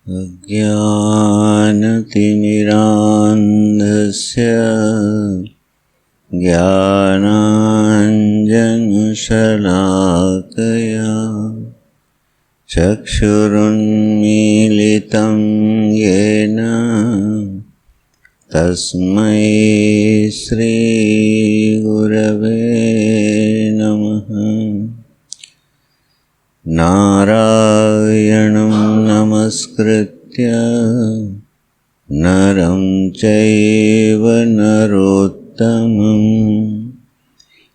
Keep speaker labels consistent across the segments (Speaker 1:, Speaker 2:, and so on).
Speaker 1: अज्ञानतिमिरान्धस्य ज्ञानाञ्जनशलाकया चक्षुरुन्मीलितं येन तस्मै श्रीगुरवे नमः। नारायणं नमस्कृत्य नरं चैव नरोत्तमं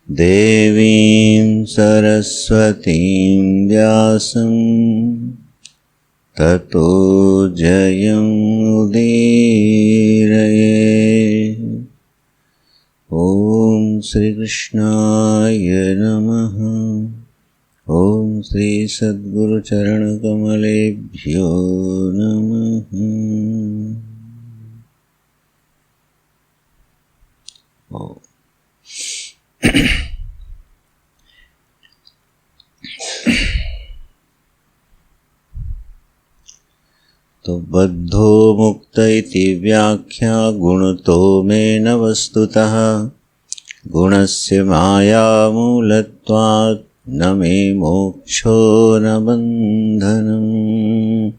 Speaker 1: देवीं सरस्वतीं व्यासं ततो जयमुदीरये। ॐ श्रीकृष्णाय नमः। ॐ श्री सद्गुरुचरणकमलेभ्यो नमः। तो बद्धो मुक्त इति व्याख्या गुणतो मे न वस्तुतः गुणस्य मायामूलत्वात् न मे मोक्षो न बन्धनम्।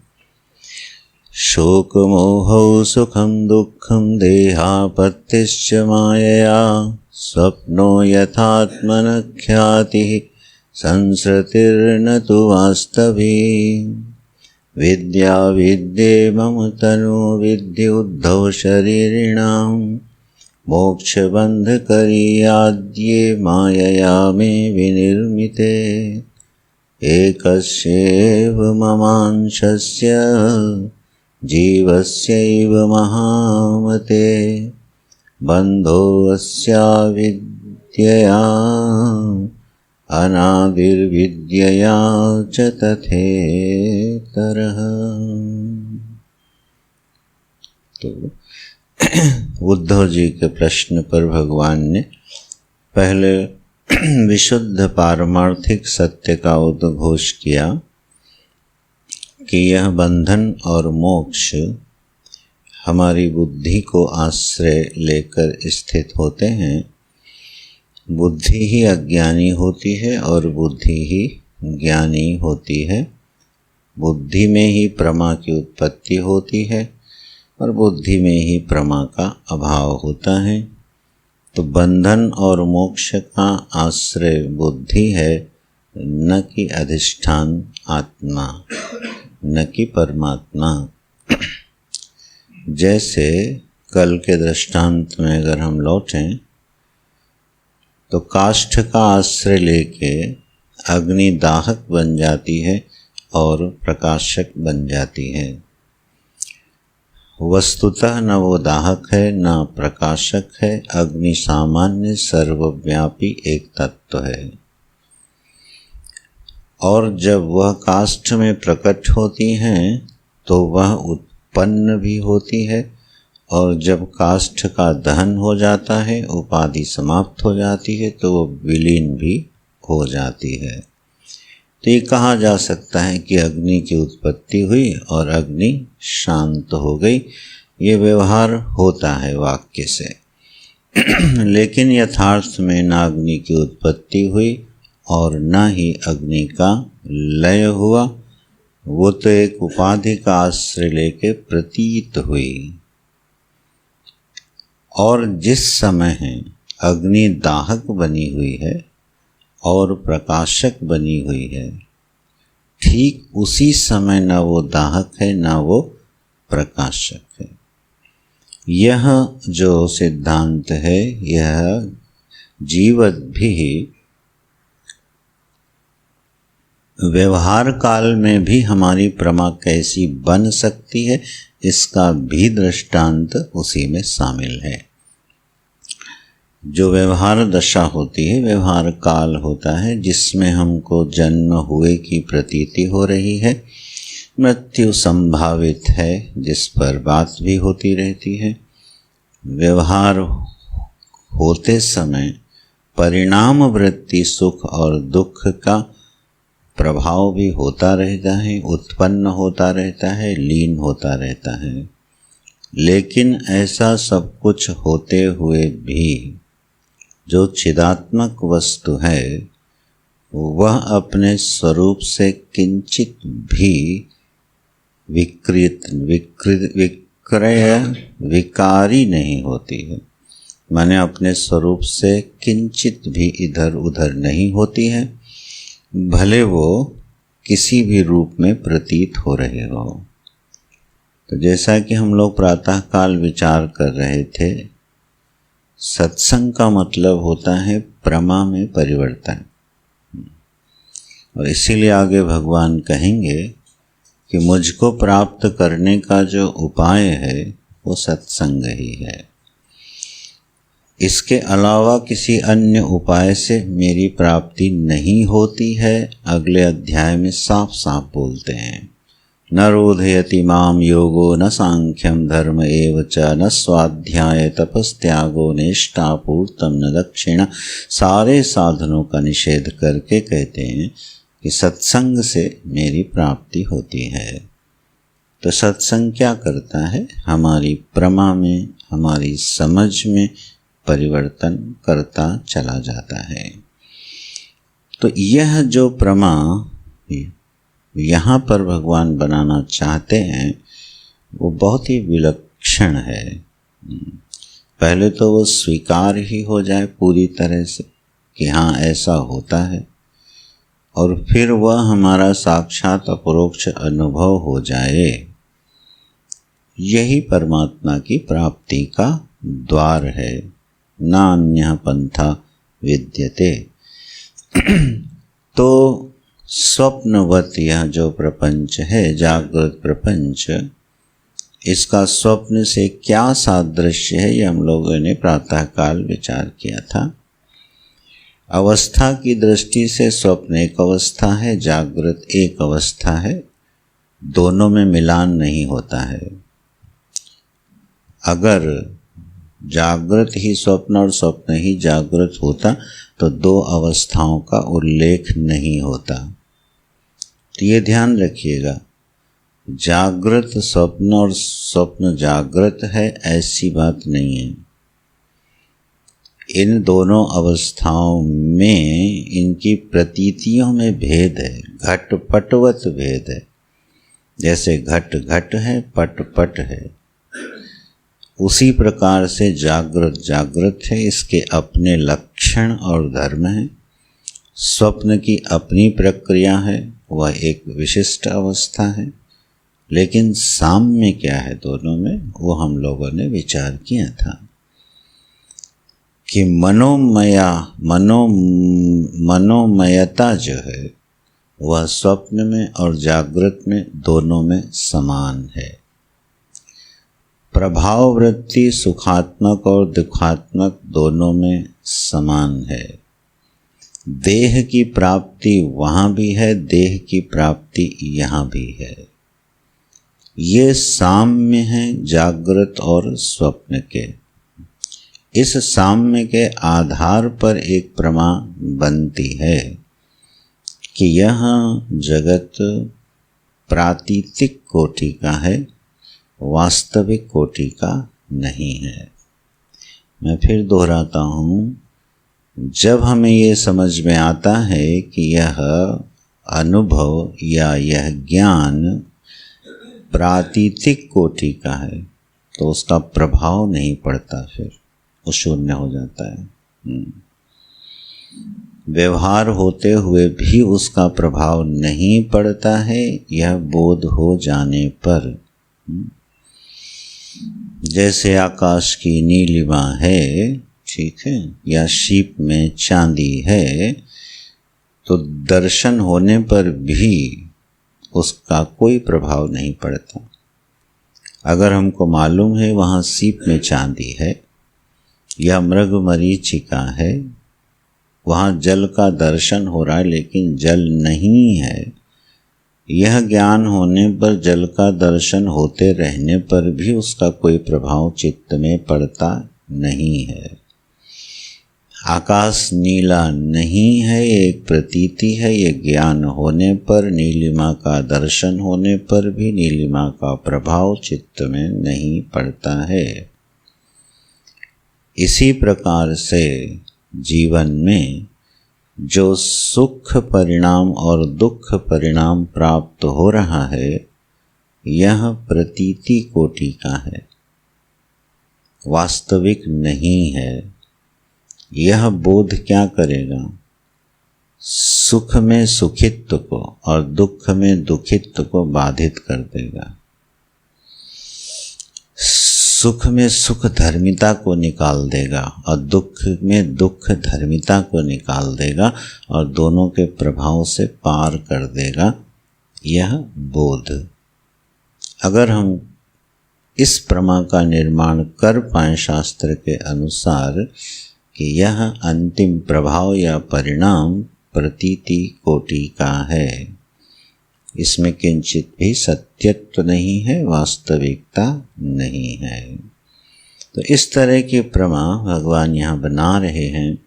Speaker 1: शोकमोहौ सुखं दुःखं देहापत्तिश्च मायया स्वप्नो यथात्मनः ख्यातिः संसृतिर्न तु वास्तवी। विद्या विद्ये मम तनु विद्धि उद्धव शरीरिणां मोक्षबन्धकरी आद्ये मायया मे विनिर्मिते। एकस्यैव ममांशस्य जीवस्यैव महामते बन्धोऽस्या विद्यया अनादिर्विद्यया च तथेतरः। तो उद्धव जी के प्रश्न पर भगवान ने पहले विशुद्ध पारमार्थिक सत्य का उद्घोष किया कि यह बंधन और मोक्ष हमारी बुद्धि को आश्रय लेकर स्थित होते हैं। बुद्धि ही अज्ञानी होती है और बुद्धि ही ज्ञानी होती है। बुद्धि में ही प्रमा की उत्पत्ति होती है और बुद्धि में ही प्रमा का अभाव होता है। तो बंधन और मोक्ष का आश्रय बुद्धि है, न कि अधिष्ठान आत्मा, न कि परमात्मा। जैसे कल के दृष्टांत में अगर हम लौटें तो काष्ठ का आश्रय लेके अग्नि दाहक बन जाती है और प्रकाशक बन जाती है। वस्तुतः न वो दाहक है न प्रकाशक है। अग्नि सामान्य सर्वव्यापी एक तत्व है और जब वह काष्ठ में प्रकट होती हैं तो वह उत्पन्न भी होती है और जब काष्ठ का दहन हो जाता है, उपाधि समाप्त हो जाती है, तो वो विलीन भी हो जाती है। तो ये कहा जा सकता है कि अग्नि की उत्पत्ति हुई और अग्नि शांत हो गई। ये व्यवहार होता है वाक्य से लेकिन यथार्थ में न अग्नि की उत्पत्ति हुई और न ही अग्नि का लय हुआ। वो तो एक उपाधि का आश्रय लेके प्रतीत हुई। और जिस समय है अग्नि दाहक बनी हुई है और प्रकाशक बनी हुई है, ठीक उसी समय न वो दाहक है न वो प्रकाशक है। यह जो सिद्धांत है यह जीवत भी व्यवहार काल में भी हमारी प्रमा कैसी बन सकती है, इसका भी दृष्टांत उसी में शामिल है। जो व्यवहार दशा होती है, व्यवहार काल होता है जिसमें हमको जन्म हुए की प्रतीति हो रही है, मृत्यु संभावित है जिस पर बात भी होती रहती है। व्यवहार होते समय परिणाम वृत्ति सुख और दुख का प्रभाव भी होता रहता है, उत्पन्न होता रहता है, लीन होता रहता है। लेकिन ऐसा सब कुछ होते हुए भी जो चिदात्मक वस्तु है वह अपने स्वरूप से किंचित भी विकारी नहीं होती है। माने अपने स्वरूप से किंचित भी इधर उधर नहीं होती है, भले वो किसी भी रूप में प्रतीत हो रहे हो। तो जैसा कि हम लोग प्रातःकाल विचार कर रहे थे, सत्संग का मतलब होता है प्रमा में परिवर्तन। और इसीलिए आगे भगवान कहेंगे कि मुझको प्राप्त करने का जो उपाय है वो सत्संग ही है। इसके अलावा किसी अन्य उपाय से मेरी प्राप्ति नहीं होती है। अगले अध्याय में साफ साफ बोलते हैं, न रोधयति माम योगो न सांख्यम धर्म एव च न स्वाध्याय तपस्त्यागो निष्ठापूर्तम न दक्षिणा। सारे साधनों का निषेध करके कहते हैं कि सत्संग से मेरी प्राप्ति होती है। तो सत्संग क्या करता है? हमारी प्रमा में, हमारी समझ में परिवर्तन करता चला जाता है। तो यह जो प्रमा यहाँ पर भगवान बनाना चाहते हैं वो बहुत ही विलक्षण है। पहले तो वो स्वीकार ही हो जाए पूरी तरह से कि हाँ ऐसा होता है, और फिर वह हमारा साक्षात अपरोक्ष अनुभव हो जाए। यही परमात्मा की प्राप्ति का द्वार है, नान्यः पंथा विद्यते। तो स्वप्नवत यह जो प्रपंच है, जागृत प्रपंच, इसका स्वप्न से क्या सादृश्य है, ये हम लोगों ने प्रातःकाल विचार किया था। अवस्था की दृष्टि से स्वप्न एक अवस्था है, जागृत एक अवस्था है, दोनों में मिलान नहीं होता है। अगर जागृत ही स्वप्न और स्वप्न ही जागृत होता तो दो अवस्थाओं का उल्लेख नहीं होता। तो ये ध्यान रखिएगा, जागृत स्वप्न और स्वप्न जागृत है ऐसी बात नहीं है। इन दोनों अवस्थाओं में इनकी प्रतीतियों में भेद है, घटपटवत भेद है। जैसे घट घट है, पट पट है, उसी प्रकार से जागृत जागृत है, इसके अपने लक्षण और धर्म हैं। स्वप्न की अपनी प्रक्रिया है, वह एक विशिष्ट अवस्था है। लेकिन साम्य क्या है दोनों में, वो हम लोगों ने विचार किया था कि मनोमयता जो है वह स्वप्न में और जागृत में दोनों में समान है। प्रभाव वृत्ति सुखात्मक और दुखात्मक दोनों में समान है। देह की प्राप्ति वहाँ भी है, देह की प्राप्ति यहाँ भी है। ये साम्य हैं जागृत और स्वप्न के। इस साम्य के आधार पर एक प्रमा बनती है कि यह जगत प्रातीतिक कोटि का है, वास्तविक कोटि का नहीं है। मैं फिर दोहराता हूँ, जब हमें ये समझ में आता है कि यह अनुभव या यह ज्ञान प्रातीतिक कोटि का है तो उसका प्रभाव नहीं पड़ता, फिर वो शून्य हो जाता है। व्यवहार होते हुए भी उसका प्रभाव नहीं पड़ता है, यह बोध हो जाने पर। जैसे आकाश की नीलिमा है, ठीक है, या शीप में चांदी है, तो दर्शन होने पर भी उसका कोई प्रभाव नहीं पड़ता। अगर हमको मालूम है वहाँ सीप में चांदी है या मृग मरीचिका है, वहाँ जल का दर्शन हो रहा है लेकिन जल नहीं है, यह ज्ञान होने पर जल का दर्शन होते रहने पर भी उसका कोई प्रभाव चित्त में पड़ता नहीं है। आकाश नीला नहीं है, ये एक प्रतीति है। ये ज्ञान होने पर, नीलिमा का दर्शन होने पर भी नीलिमा का प्रभाव चित्त में नहीं पड़ता है। इसी प्रकार से जीवन में जो सुख परिणाम और दुख परिणाम प्राप्त हो रहा है, यह प्रतीति कोटि का है, वास्तविक नहीं है। यह बोध क्या करेगा? सुख में सुखित्व को और दुख में दुखित्व को बाधित कर देगा। सुख में सुख धर्मिता को निकाल देगा और दुख में दुख धर्मिता को निकाल देगा और दोनों के प्रभाव से पार कर देगा यह बोध। अगर हम इस प्रमा का निर्माण कर पाएं शास्त्र के अनुसार कि यह अंतिम प्रभाव या परिणाम प्रतीति कोटि का है, इसमें किंचित भी सत्यत्व नहीं है, वास्तविकता नहीं है। तो इस तरह की प्रमा भगवान यहाँ बना रहे हैं।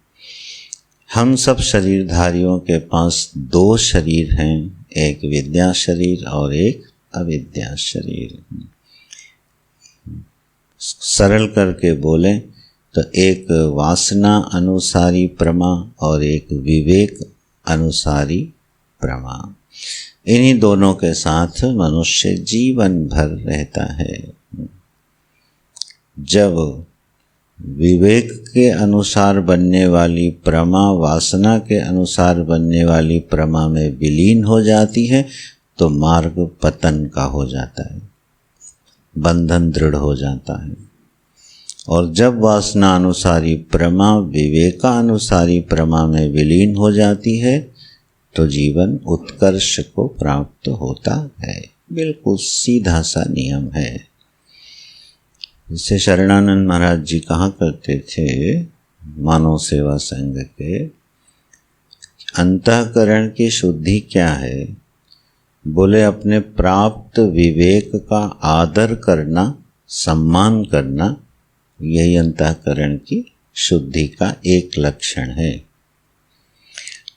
Speaker 1: हम सब शरीरधारियों के पास दो शरीर हैं, एक विद्या शरीर और एक अविद्या शरीर। सरल करके बोलें तो एक वासना अनुसारी प्रमा और एक विवेक अनुसारी प्रमा, इन्हीं दोनों के साथ मनुष्य जीवन भर रहता है। जब विवेक के अनुसार बनने वाली प्रमा वासना के अनुसार बनने वाली प्रमा में विलीन हो जाती है तो मार्ग पतन का हो जाता है, बंधन दृढ़ हो जाता है। और जब वासना अनुसारी प्रमा विवेकानुसारी प्रमा में विलीन हो जाती है तो जीवन उत्कर्ष को प्राप्त होता है। बिल्कुल सीधा सा नियम है। जिसे शरणानंद महाराज जी कहा करते थे मानव सेवा संघ के, अंतःकरण की शुद्धि क्या है? बोले अपने प्राप्त विवेक का आदर करना, सम्मान करना, यही अंतःकरण की शुद्धि का एक लक्षण है।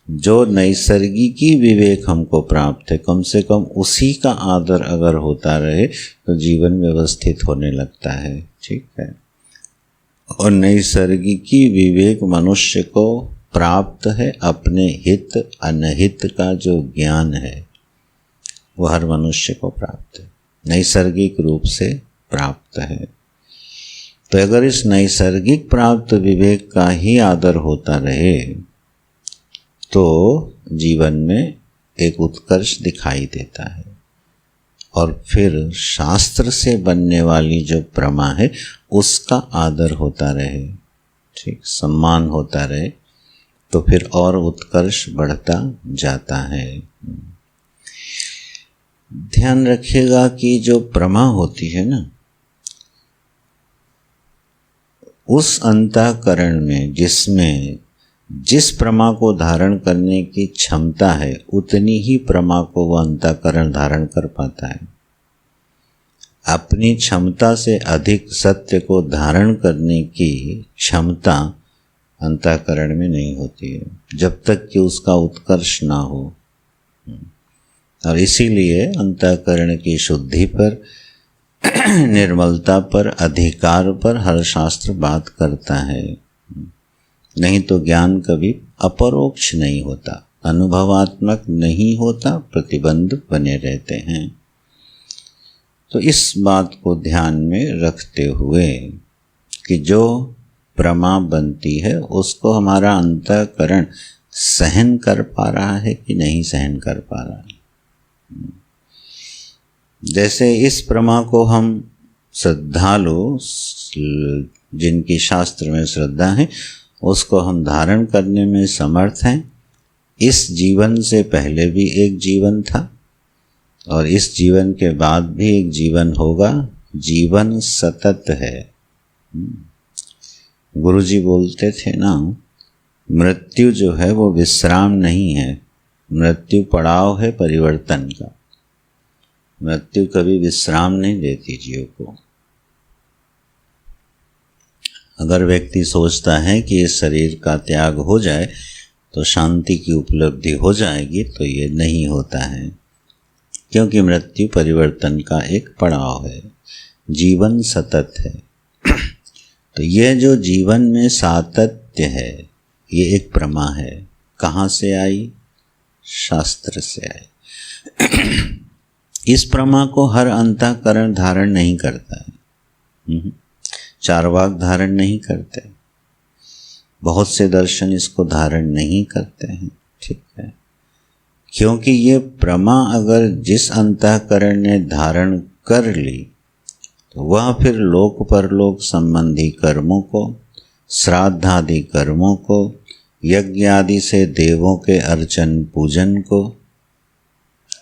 Speaker 1: जो नैसर्गिकी विवेक हमको प्राप्त है, कम से कम उसी का आदर अगर होता रहे तो जीवन व्यवस्थित होने लगता है। ठीक है। और नैसर्गिकी विवेक मनुष्य को प्राप्त है, अपने हित अनहित का जो ज्ञान है वह हर मनुष्य को प्राप्त है, नैसर्गिक रूप से प्राप्त है। तो अगर इस नैसर्गिक प्राप्त विवेक का ही आदर होता रहे तो जीवन में एक उत्कर्ष दिखाई देता है। और फिर शास्त्र से बनने वाली जो प्रमा है उसका आदर होता रहे, ठीक, सम्मान होता रहे, तो फिर और उत्कर्ष बढ़ता जाता है। ध्यान रखिएगा कि जो प्रमा होती है ना, उस अंतःकरण में जिसमें जिस प्रमा को धारण करने की क्षमता है उतनी ही प्रमा को वह अंतःकरण धारण कर पाता है। अपनी क्षमता से अधिक सत्य को धारण करने की क्षमता अंतःकरण में नहीं होती है जब तक कि उसका उत्कर्ष ना हो। और इसीलिए अंतःकरण की शुद्धि पर, निर्मलता पर, अधिकार पर हर शास्त्र बात करता है। नहीं तो ज्ञान कभी अपरोक्ष नहीं होता, अनुभवात्मक नहीं होता, प्रतिबंध बने रहते हैं। तो इस बात को ध्यान में रखते हुए कि जो प्रमा बनती है उसको हमारा अंतःकरण सहन कर पा रहा है कि नहीं सहन कर पा रहा है। जैसे इस प्रमा को हम श्रद्धालु, जिनकी शास्त्र में श्रद्धा है, उसको हम धारण करने में समर्थ हैं। इस जीवन से पहले भी एक जीवन था और इस जीवन के बाद भी एक जीवन होगा। जीवन सतत है। गुरुजी बोलते थे ना, मृत्यु जो है वो विश्राम नहीं है, मृत्यु पड़ाव है परिवर्तन का। मृत्यु कभी विश्राम नहीं देती जीव को। अगर व्यक्ति सोचता है कि इस शरीर का त्याग हो जाए तो शांति की उपलब्धि हो जाएगी, तो ये नहीं होता है, क्योंकि मृत्यु परिवर्तन का एक पड़ाव है, जीवन सतत है। तो यह जो जीवन में सातत्य है, ये एक प्रमा है। कहाँ से आई? शास्त्र से आई। इस प्रमा को हर अंतःकरण धारण नहीं करता है, चार्वाक धारण नहीं करते, बहुत से दर्शन इसको धारण नहीं करते हैं, ठीक है। क्योंकि ये प्रमा अगर जिस अंतःकरण ने धारण कर ली तो वह फिर लोक परलोक संबंधी कर्मों को, श्राद्ध आदि कर्मों को, यज्ञ आदि से देवों के अर्चन पूजन को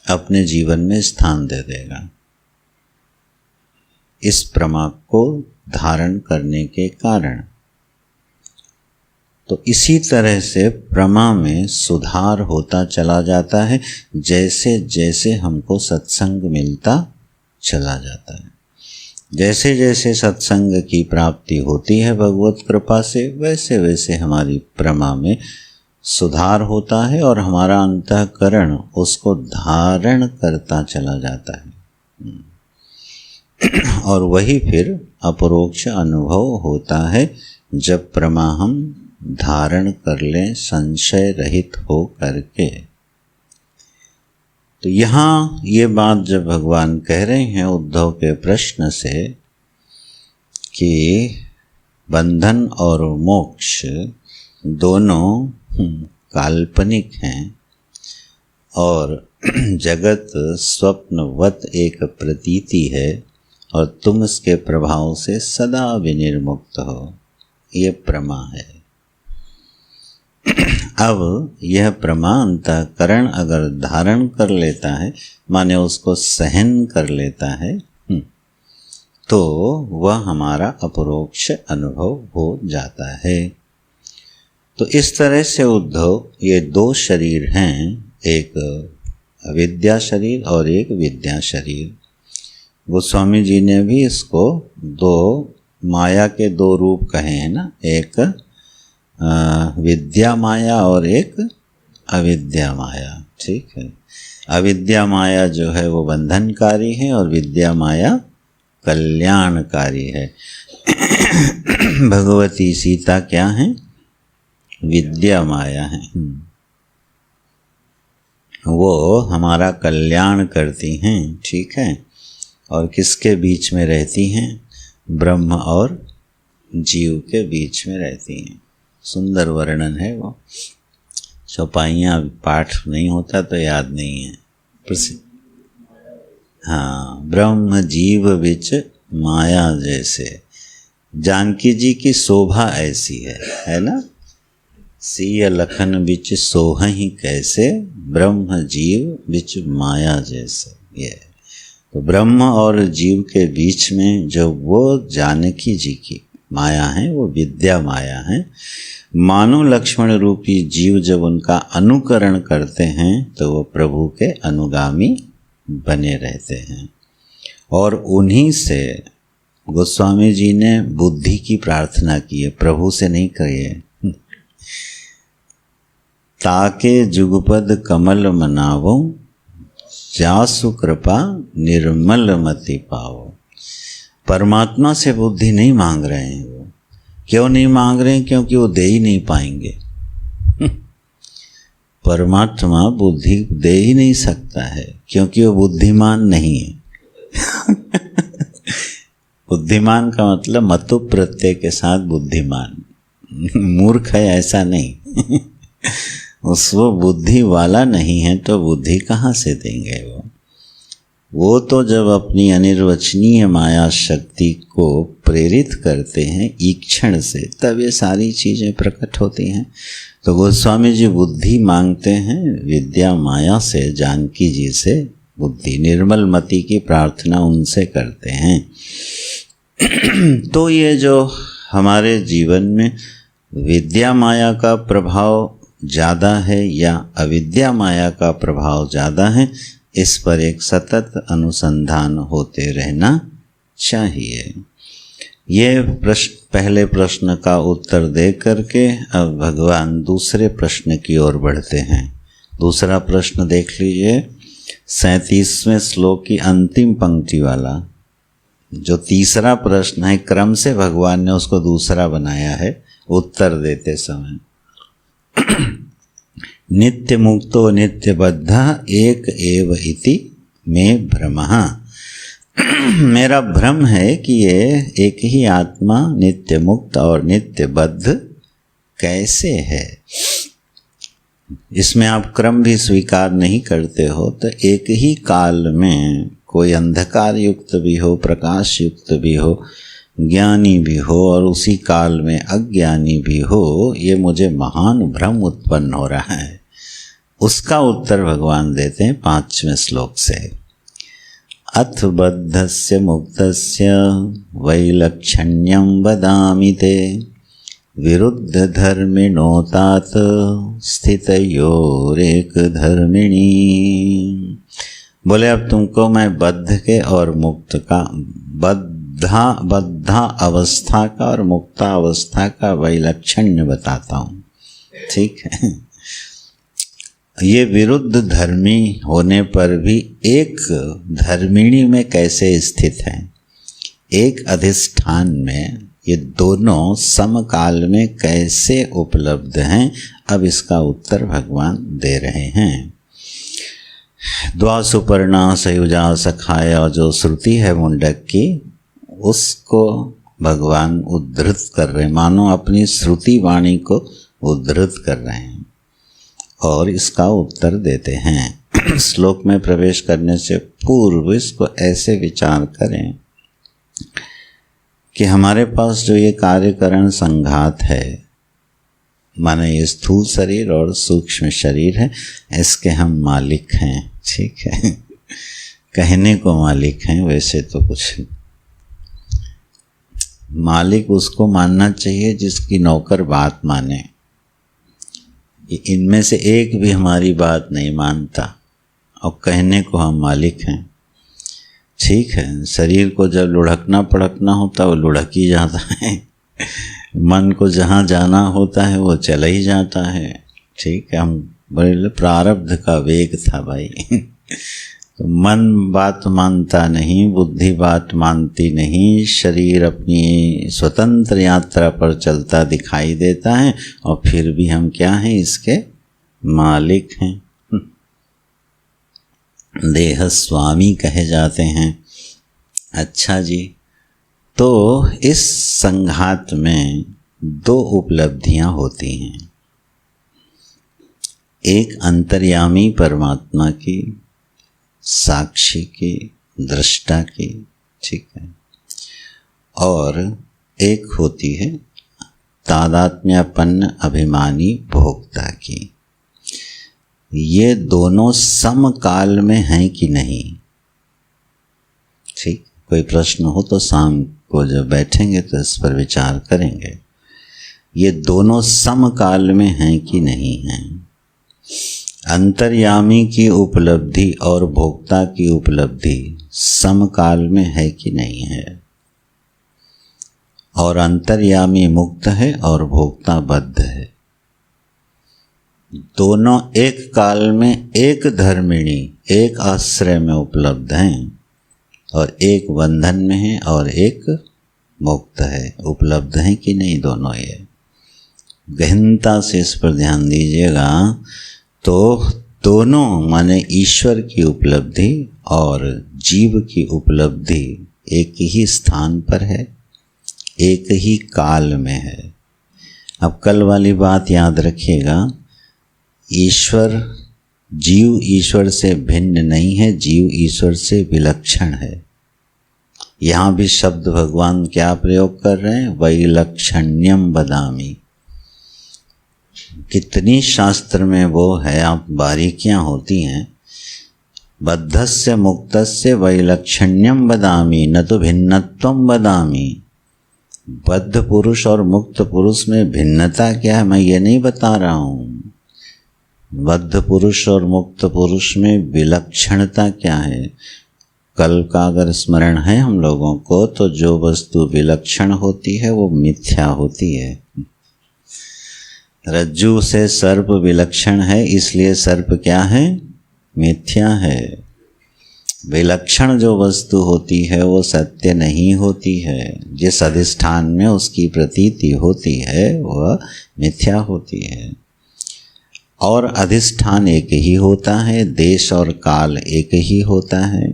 Speaker 1: अपने जीवन में स्थान दे देगा, इस प्रमा को धारण करने के कारण। तो इसी तरह से प्रमा में सुधार होता चला जाता है, जैसे जैसे हमको सत्संग मिलता चला जाता है। जैसे जैसे सत्संग की प्राप्ति होती है भगवत कृपा से, वैसे वैसे हमारी प्रमा में सुधार होता है और हमारा अंतःकरण उसको धारण करता चला जाता है। और वही फिर अपरोक्ष अनुभव होता है जब प्रमा हम धारण कर लें संशय रहित हो करके। तो यहाँ ये बात जब भगवान कह रहे हैं उद्धव के प्रश्न से कि बंधन और मोक्ष दोनों काल्पनिक हैं और जगत स्वप्नवत एक प्रतीति है और तुम इसके प्रभाव से सदा विनिर्मुक्त हो, ये प्रमा है। अब यह प्रमा अंतःकरण अगर धारण कर लेता है, माने उसको सहन कर लेता है, तो वह हमारा अपरोक्ष अनुभव हो जाता है। तो इस तरह से उद्धव ये दो शरीर हैं, एक अविद्या शरीर और एक विद्या शरीर। गोस्वामी जी ने भी इसको दो माया के दो रूप कहे हैं ना, एक विद्या माया और एक अविद्या माया, ठीक है। अविद्या माया जो है वो बंधनकारी है और विद्या माया कल्याणकारी है। भगवती सीता क्या है? विद्या माया है, वो हमारा कल्याण करती हैं, ठीक है। और किसके बीच में रहती हैं? ब्रह्म और जीव के बीच में रहती हैं। सुंदर वर्णन है वो, चौपाइयाँ पाठ नहीं होता तो याद नहीं है, प्रसिद्ध। हाँ, ब्रह्म जीव विच माया जैसे, जानकी जी की शोभा ऐसी है ना। सिय लखन विच सोहहि कैसे, ब्रह्म जीव विच माया जैसे। ये तो ब्रह्म और जीव के बीच में जो वो जानकी जी की माया है वो विद्या माया है। मानो लक्ष्मण रूपी जीव जब उनका अनुकरण करते हैं तो वो प्रभु के अनुगामी बने रहते हैं। और उन्हीं से गोस्वामी जी ने बुद्धि की प्रार्थना की है, प्रभु से नहीं कही है। ताके जुगपद कमल मनावो, जासु कृपा निर्मल मति पाओ। परमात्मा से बुद्धि नहीं मांग रहे हैं वो। क्यों नहीं मांग रहे हैं? क्योंकि वो दे ही नहीं पाएंगे। परमात्मा बुद्धि दे ही नहीं सकता है, क्योंकि वो बुद्धिमान नहीं है। बुद्धिमान का मतलब मतु प्रत्यय के साथ बुद्धिमान, मूर्ख है ऐसा नहीं। वो बुद्धि वाला नहीं है तो बुद्धि कहाँ से देंगे वो तो जब अपनी अनिर्वचनीय माया शक्ति को प्रेरित करते हैं ईक्षण से, तब ये सारी चीज़ें प्रकट होती हैं। तो गोस्वामी जी बुद्धि मांगते हैं विद्या माया से, जानकी जी से बुद्धि, निर्मल मति की प्रार्थना उनसे करते हैं। तो ये जो हमारे जीवन में विद्या माया का प्रभाव ज़्यादा है या अविद्या माया का प्रभाव ज़्यादा है, इस पर एक सतत अनुसंधान होते रहना चाहिए। ये प्रश्न, पहले प्रश्न का उत्तर दे करके अब भगवान दूसरे प्रश्न की ओर बढ़ते हैं। दूसरा प्रश्न देख लीजिए, 37वें श्लोक की अंतिम पंक्ति वाला। जो तीसरा प्रश्न है, क्रम से भगवान ने उसको दूसरा बनाया है उत्तर देते समय। नित्य मुक्तो नित्य बद्धा एक एव इति में भ्रमः। मेरा भ्रम है कि ये एक ही आत्मा नित्य मुक्त और नित्य बद्ध कैसे है। इसमें आप क्रम भी स्वीकार नहीं करते हो, तो एक ही काल में कोई अंधकार युक्त भी हो, प्रकाश युक्त भी हो, ज्ञानी भी हो और उसी काल में अज्ञानी भी हो, ये मुझे महान भ्रम उत्पन्न हो रहा है। उसका उत्तर भगवान देते हैं 5वें श्लोक से। अथ बद्धस्य मुक्तस्य वैलक्षण्यं वदामि ते विरुद्ध धर्मिणो तात स्थितयोरेक धर्मिणी। बोले अब तुमको मैं बद्ध के और मुक्त का, बद्धा अवस्था का और मुक्ता अवस्था का वैलक्षण्य बताता हूँ। ठीक है, ये विरुद्ध धर्मी होने पर भी एक धर्मिणी में कैसे स्थित हैं, एक अधिष्ठान में ये दोनों समकाल में कैसे उपलब्ध हैं, अब इसका उत्तर भगवान दे रहे हैं। द्वा सुपर्णा सयुजा सखाया, जो श्रुति है मुंडक की, उसको भगवान उद्धृत कर रहे हैं, मानो अपनी श्रुति वाणी को उद्धृत कर रहे हैं और इसका उत्तर देते हैं। श्लोक में प्रवेश करने से पूर्व इसको ऐसे विचार करें कि हमारे पास जो ये कार्यकरण संघात है, माने ये स्थूल शरीर और सूक्ष्म शरीर है, इसके हम मालिक हैं। ठीक है, कहने को मालिक हैं, वैसे तो कुछ मालिक उसको मानना चाहिए जिसकी नौकर बात माने। इनमें से एक भी हमारी बात नहीं मानता और कहने को हम मालिक हैं। ठीक है, शरीर को जब लुढ़कना पड़कना होता है वो लुढ़क ही जाता है, मन को जहाँ जाना होता है वो चला ही जाता है। ठीक है, हम बड़े प्रारब्ध का वेग था भाई। तो मन बात मानता नहीं, बुद्धि बात मानती नहीं, शरीर अपनी स्वतंत्र यात्रा पर चलता दिखाई देता है और फिर भी हम क्या हैं, इसके मालिक हैं, देह स्वामी कहे जाते हैं। अच्छा जी, तो इस संघात में दो उपलब्धियां होती हैं, एक अंतर्यामी परमात्मा की, साक्षी की, दृष्टा की। ठीक है, और एक होती है तादात्म्यपन्न अभिमानी भोक्ता की। ये दोनों समकाल में हैं कि नहीं? ठीक, कोई प्रश्न हो तो शाम को जब बैठेंगे तो इस पर विचार करेंगे। ये दोनों समकाल में हैं कि नहीं हैं? अंतर्यामी की उपलब्धि और भोक्ता की उपलब्धि समकाल में है कि नहीं है? और अंतर्यामी मुक्त है और भोक्ता बद्ध है। दोनों एक काल में एक धर्मिणी, एक आश्रय में उपलब्ध हैं और एक बंधन में है और एक मुक्त है। उपलब्ध हैं कि नहीं दोनों? ये गहनता से इस पर ध्यान दीजिएगा। तो दोनों माने ईश्वर की उपलब्धि और जीव की उपलब्धि एक ही स्थान पर है, एक ही काल में है। अब कल वाली बात याद रखिएगा, ईश्वर, जीव ईश्वर से भिन्न नहीं है, जीव ईश्वर से विलक्षण है। यहाँ भी शब्द भगवान क्या प्रयोग कर रहे हैं? वैलक्षण्यम वदामि। कितनी शास्त्र में वो है, आप बारीकियां होती हैं। बद्धस्य मुक्तस्य वैलक्षण्यम वदामि न तो भिन्नत्वम वदामि। बद्ध पुरुष और मुक्त पुरुष में भिन्नता क्या है मैं ये नहीं बता रहा हूँ। बद्ध पुरुष और मुक्त पुरुष में विलक्षणता क्या है? कल का अगर स्मरण है हम लोगों को, तो जो वस्तु विलक्षण होती है वो मिथ्या होती है। रज्जू से सर्प विलक्षण है, इसलिए सर्प क्या है? मिथ्या है। विलक्षण जो वस्तु होती है वो सत्य नहीं होती है। जिस अधिष्ठान में उसकी प्रतीति होती है वह मिथ्या होती है। और अधिष्ठान एक ही होता है, देश और काल एक ही होता है।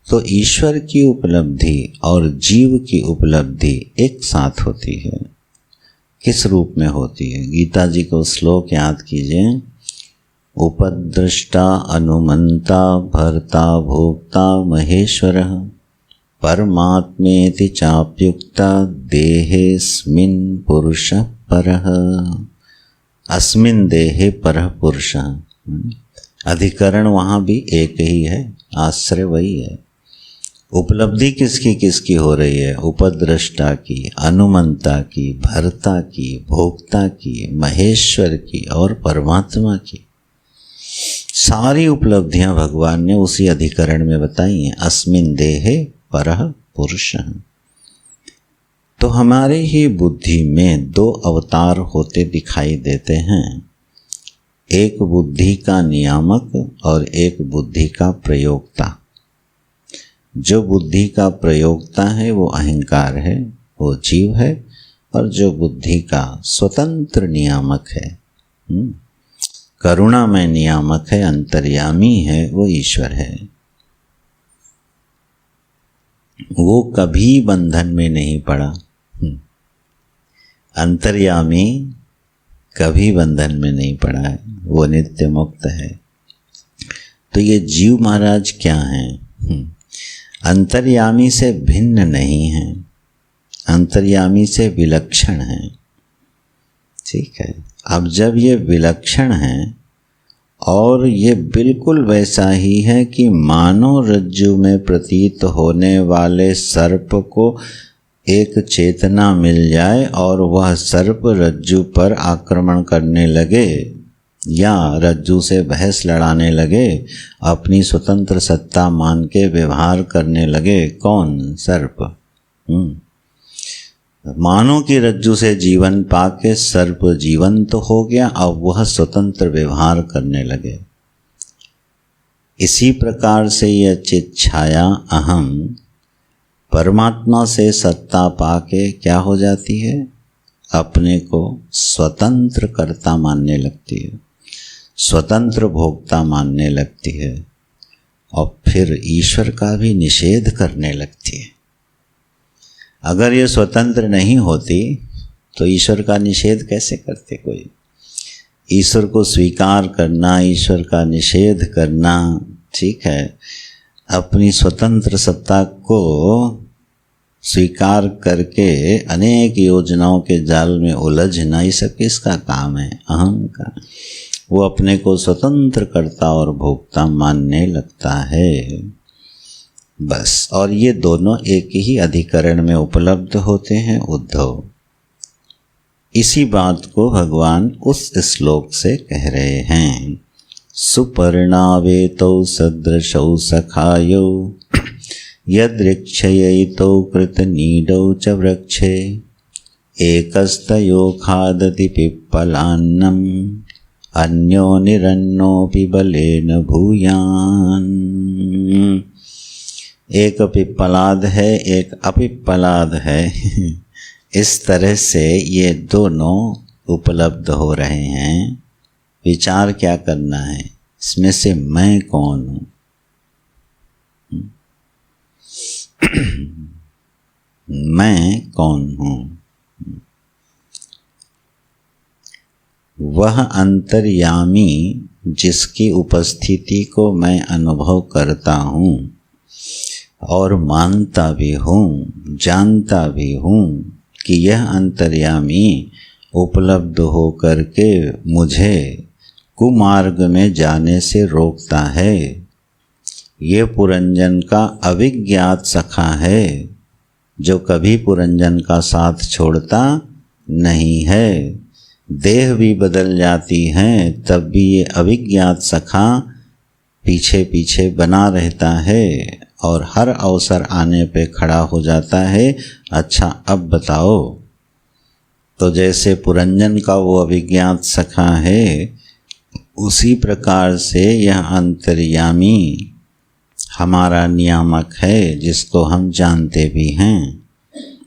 Speaker 1: तो ईश्वर की उपलब्धि और जीव की उपलब्धि एक साथ होती है। किस रूप में होती है? गीता जी को श्लोक याद कीजिए। उपद्रष्टा अनुमंता भर्ता भोक्ता महेश्वरः परमात्मेति चाप्युक्ता देहेस्मिन् पुरुषः परः। अस्मिन् देहे परः पुरुषः। अधिकरण वहाँ भी एक ही है, आश्रय वही है। उपलब्धि किसकी किसकी हो रही है? उपद्रष्टा की, अनुमंता की, भर्ता की, भोक्ता की, महेश्वर की और परमात्मा की। सारी उपलब्धियां भगवान ने उसी अधिकरण में बताई हैं। अस्मिन् देहे परः पुरुषः। तो हमारे ही बुद्धि में दो अवतार होते दिखाई देते हैं, एक बुद्धि का नियामक और एक बुद्धि का प्रयोक्ता। जो बुद्धि का प्रयोक्ता है वो अहंकार है, वो जीव है, और जो बुद्धि का स्वतंत्र नियामक है, करुणा में नियामक है, अंतर्यामी है, वो ईश्वर है। वो कभी बंधन में नहीं पड़ा। अंतर्यामी कभी बंधन में नहीं पड़ा है, वो नित्य मुक्त है। तो ये जीव महाराज क्या हैं? अंतर्यामी से भिन्न नहीं है, अंतर्यामी से विलक्षण है। ठीक है। अब जब ये विलक्षण है और ये बिल्कुल वैसा ही है कि मानो रज्जु में प्रतीत होने वाले सर्प को एक चेतना मिल जाए और वह सर्प रज्जु पर आक्रमण करने लगे या रज्जु से बहस लड़ाने लगे, अपनी स्वतंत्र सत्ता मान के व्यवहार करने लगे। कौन? सर्प। मानो कि रज्जु से जीवन पाके सर्प जीवंत हो गया, अब वह स्वतंत्र व्यवहार करने लगे। इसी प्रकार से यह चित छाया अहम परमात्मा से सत्ता पाके क्या हो जाती है? अपने को स्वतंत्र कर्ता मानने लगती है, स्वतंत्र भोक्ता मानने लगती है, और फिर ईश्वर का भी निषेध करने लगती है। अगर ये स्वतंत्र नहीं होती तो ईश्वर का निषेध कैसे करते कोई? ईश्वर को स्वीकार करना, ईश्वर का निषेध करना, ठीक है, अपनी स्वतंत्र सत्ता को स्वीकार करके अनेक योजनाओं के जाल में उलझना, ये सब किसका काम है? अहम का। वो अपने को स्वतंत्र कर्ता और भोक्ता मानने लगता है, बस। और ये दोनों एक ही अधिकरण में उपलब्ध होते हैं, उद्धव। इसी बात को भगवान उस श्लोक से कह रहे हैं। सुपर्णावेतौ सदृशौ सखायौ यदृक्षयैतौ कृतनीडौ च वृक्षे एकस्तयो खादति पिप्पलान्नम् अन्यो निरन्नोऽपि बलेन भूयान्। एक पिप्पलाद है, एक अपिप्पलाद है। इस तरह से ये दोनों उपलब्ध हो रहे हैं। विचार क्या करना है इसमें से, मैं कौन हूँ? मैं कौन हूँ? वह अंतर्यामी जिसकी उपस्थिति को मैं अनुभव करता हूँ और मानता भी हूँ, जानता भी हूँ कि यह अंतर्यामी उपलब्ध हो करके मुझे कुमार्ग में जाने से रोकता है। ये पुरंजन का अविज्ञात सखा है जो कभी पुरंजन का साथ छोड़ता नहीं है। देह भी बदल जाती हैं तब भी ये अविज्ञात सखा पीछे पीछे बना रहता है और हर अवसर आने पे खड़ा हो जाता है, अच्छा अब बताओ। तो जैसे पुरंजन का वो अभिज्ञात सखा है, उसी प्रकार से यह अंतर्यामी हमारा नियामक है, जिसको हम जानते भी हैं,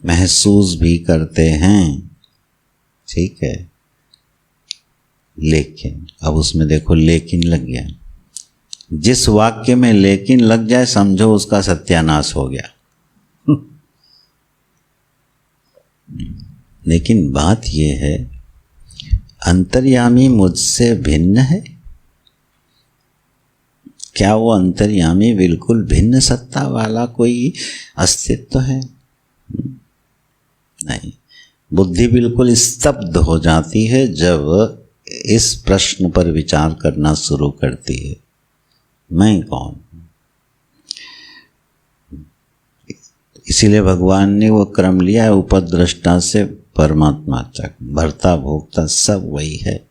Speaker 1: महसूस भी करते हैं, ठीक है। लेकिन अब उसमें देखो लेकिन लग गया। जिस वाक्य में लेकिन लग जाए समझो उसका सत्यानाश हो गया। लेकिन बात यह है, अंतर्यामी मुझसे भिन्न है? क्या वो अंतर्यामी बिल्कुल भिन्न सत्ता वाला कोई अस्तित्व है? नहीं। बुद्धि बिल्कुल स्तब्ध हो जाती है जब इस प्रश्न पर विचार करना शुरू करती है, मैं कौन? इसीलिए भगवान ने वो क्रम लिया है, उपद्रष्टा से परमात्मा तक, भर्ता भोक्ता सब वही है।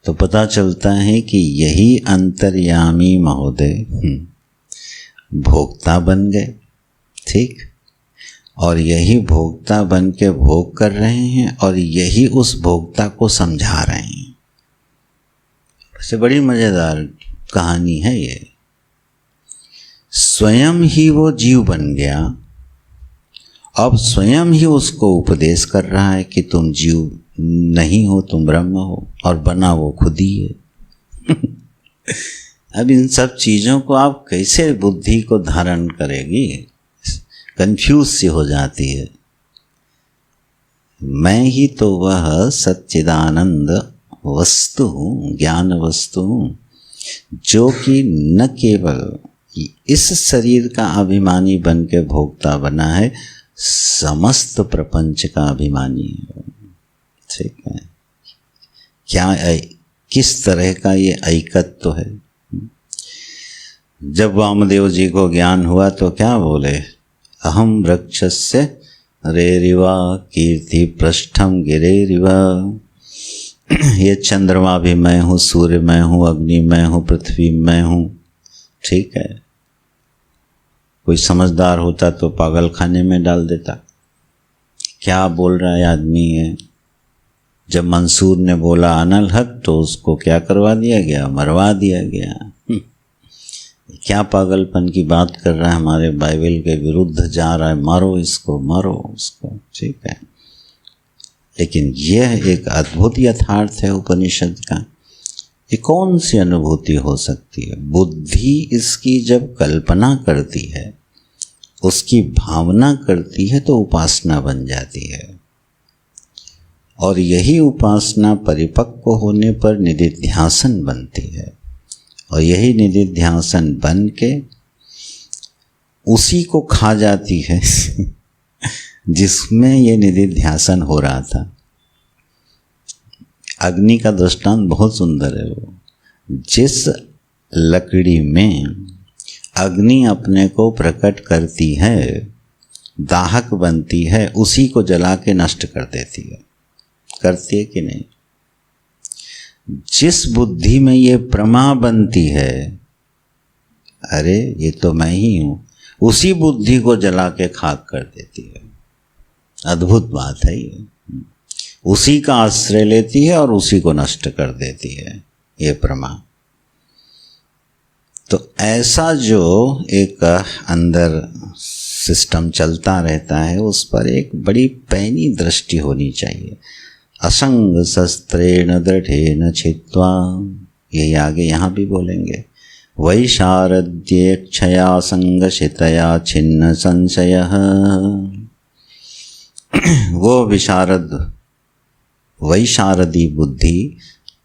Speaker 1: तो पता चलता है कि यही अंतर्यामी महोदय भोक्ता बन गए, ठीक, और यही भोक्ता बन के भोग कर रहे हैं और यही उस भोक्ता को समझा रहे हैं। वैसे बड़ी मज़ेदार कहानी है ये। स्वयं ही वो जीव बन गया, अब स्वयं ही उसको उपदेश कर रहा है कि तुम जीव नहीं हो, तुम ब्रह्म हो, और बना वो खुद ही है। अब इन सब चीज़ों को आप कैसे बुद्धि को धारण करेगी? कंफ्यूज सी हो जाती है। मैं ही तो वह सच्चिदानंद वस्तु हूँ, ज्ञान वस्तु हूँ, जो कि न केवल इस शरीर का अभिमानी बन के भोक्ता बना है, समस्त प्रपंच का अभिमानी है, ठीक है। क्या किस तरह का ये ऐकत्व है। जब वामदेव जी को ज्ञान हुआ तो क्या बोले, अहम वृक्षस्य रेरिवा कीर्ति पृष्ठम गिरेरिवा। ये चंद्रमा भी मैं हूँ, सूर्य मैं हूँ, अग्नि मैं हूँ, पृथ्वी मैं हूँ, ठीक है। कोई समझदार होता तो पागल खाने में डाल देता। क्या बोल रहा है आदमी है। जब मंसूर ने बोला अनल हक तो उसको क्या करवा दिया गया, मरवा दिया गया। क्या पागलपन की बात कर रहा है, हमारे बाइबल के विरुद्ध जा रहा है, मारो इसको, मारो उसको, ठीक है। लेकिन यह एक अद्भुत यथार्थ है उपनिषद का। ये कौन सी अनुभूति हो सकती है? बुद्धि इसकी जब कल्पना करती है, उसकी भावना करती है, तो उपासना बन जाती है। और यही उपासना परिपक्व होने पर निधिध्यासन बनती है, और यही निधिध्यासन बन के उसी को खा जाती है जिसमें ये निधिध्यासन हो रहा था। अग्नि का दृष्टांत बहुत सुंदर है। वो जिस लकड़ी में अग्नि अपने को प्रकट करती है, दाहक बनती है, उसी को जला के नष्ट कर देती है। करती है कि नहीं? जिस बुद्धि में ये प्रमा बनती है, अरे ये तो मैं ही हूँ, उसी बुद्धि को जला के खाक कर देती है। अद्भुत बात है ये। उसी का आश्रय लेती है और उसी को नष्ट कर देती है ये प्रमा। तो ऐसा जो एक अंदर सिस्टम चलता रहता है, उस पर एक बड़ी पैनी दृष्टि होनी चाहिए। असंग शस्त्रेण दृढ़ेन छित्त्वा, यही आगे यहाँ भी बोलेंगे। वैशारद्येक्षया संगशितया छिन्न संशयः। वो विशारद वैशारदी बुद्धि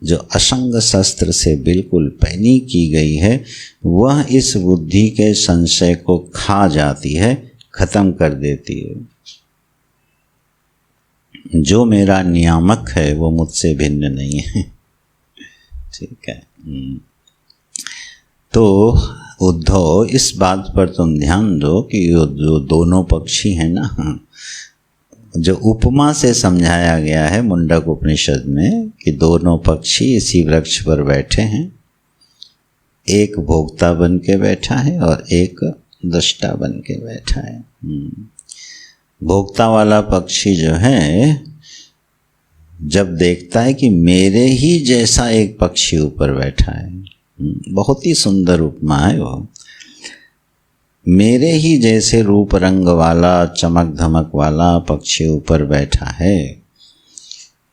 Speaker 1: जो असंग शस्त्र से बिल्कुल पैनी की गई है, वह इस बुद्धि के संशय को खा जाती है, खत्म कर देती है। जो मेरा नियामक है वो मुझसे भिन्न नहीं है, ठीक है। तो उद्धव, इस बात पर तुम ध्यान दो कि जो दोनों पक्षी हैं ना, जो उपमा से समझाया गया है मुंडक उपनिषद में कि दोनों पक्षी इसी वृक्ष पर बैठे हैं, एक भोक्ता बन के बैठा है और एक दृष्टा बन के बैठा है। भोक्ता वाला पक्षी जो है जब देखता है कि मेरे ही जैसा एक पक्षी ऊपर बैठा है, बहुत ही सुंदर उपमा है वो, मेरे ही जैसे रूप रंग वाला चमक धमक वाला पक्षी ऊपर बैठा है,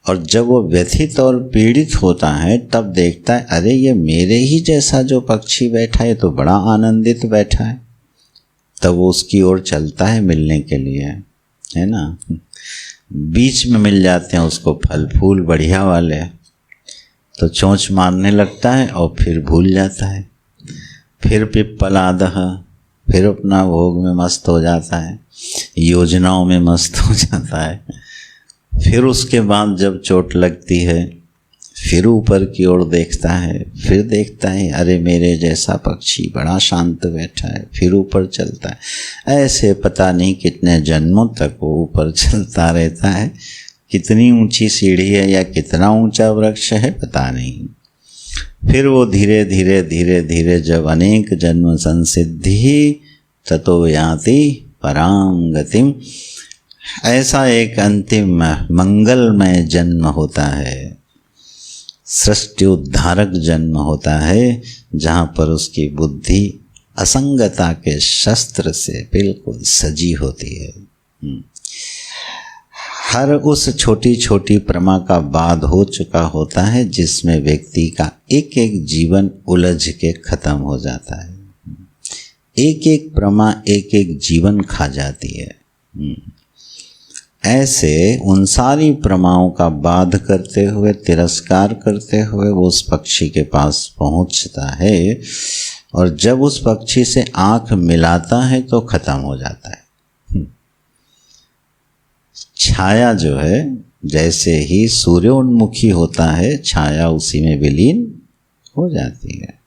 Speaker 1: और जब वो व्यथित और पीड़ित होता है तब देखता है अरे ये मेरे ही जैसा जो पक्षी बैठा है तो बड़ा आनंदित बैठा है, तब वो उसकी ओर चलता है मिलने के लिए, है ना। बीच में मिल जाते हैं उसको फल फूल बढ़िया वाले, तो चोंच मारने लगता है और फिर भूल जाता है, फिर पिप्पलादह, फिर अपना भोग में मस्त हो जाता है, योजनाओं में मस्त हो जाता है। फिर उसके बाद जब चोट लगती है फिर ऊपर की ओर देखता है, फिर देखता है अरे मेरे जैसा पक्षी बड़ा शांत बैठा है, फिर ऊपर चलता है। ऐसे पता नहीं कितने जन्मों तक वो ऊपर चलता रहता है। कितनी ऊंची सीढ़ी है या कितना ऊंचा वृक्ष है पता नहीं। फिर वो धीरे धीरे धीरे धीरे जब अनेक जन्म संसिद्धि ततो याति पराम गतिम, ऐसा एक अंतिम मंगलमय जन्म होता है, सृष्टि उद्धारक जन्म होता है, जहाँ पर उसकी बुद्धि असंगता के शस्त्र से बिल्कुल सजी होती है। हर उस छोटी छोटी प्रमा का बाद हो चुका होता है जिसमें व्यक्ति का एक एक जीवन उलझ के खत्म हो जाता है। एक एक प्रमा एक एक जीवन खा जाती है। ऐसे उन सारी प्रमाओं का बाध करते हुए, तिरस्कार करते हुए वो उस पक्षी के पास पहुंचता है, और जब उस पक्षी से आंख मिलाता है तो खत्म हो जाता है। छाया जो है जैसे ही सूर्योन्मुखी होता है, छाया उसी में विलीन हो जाती है।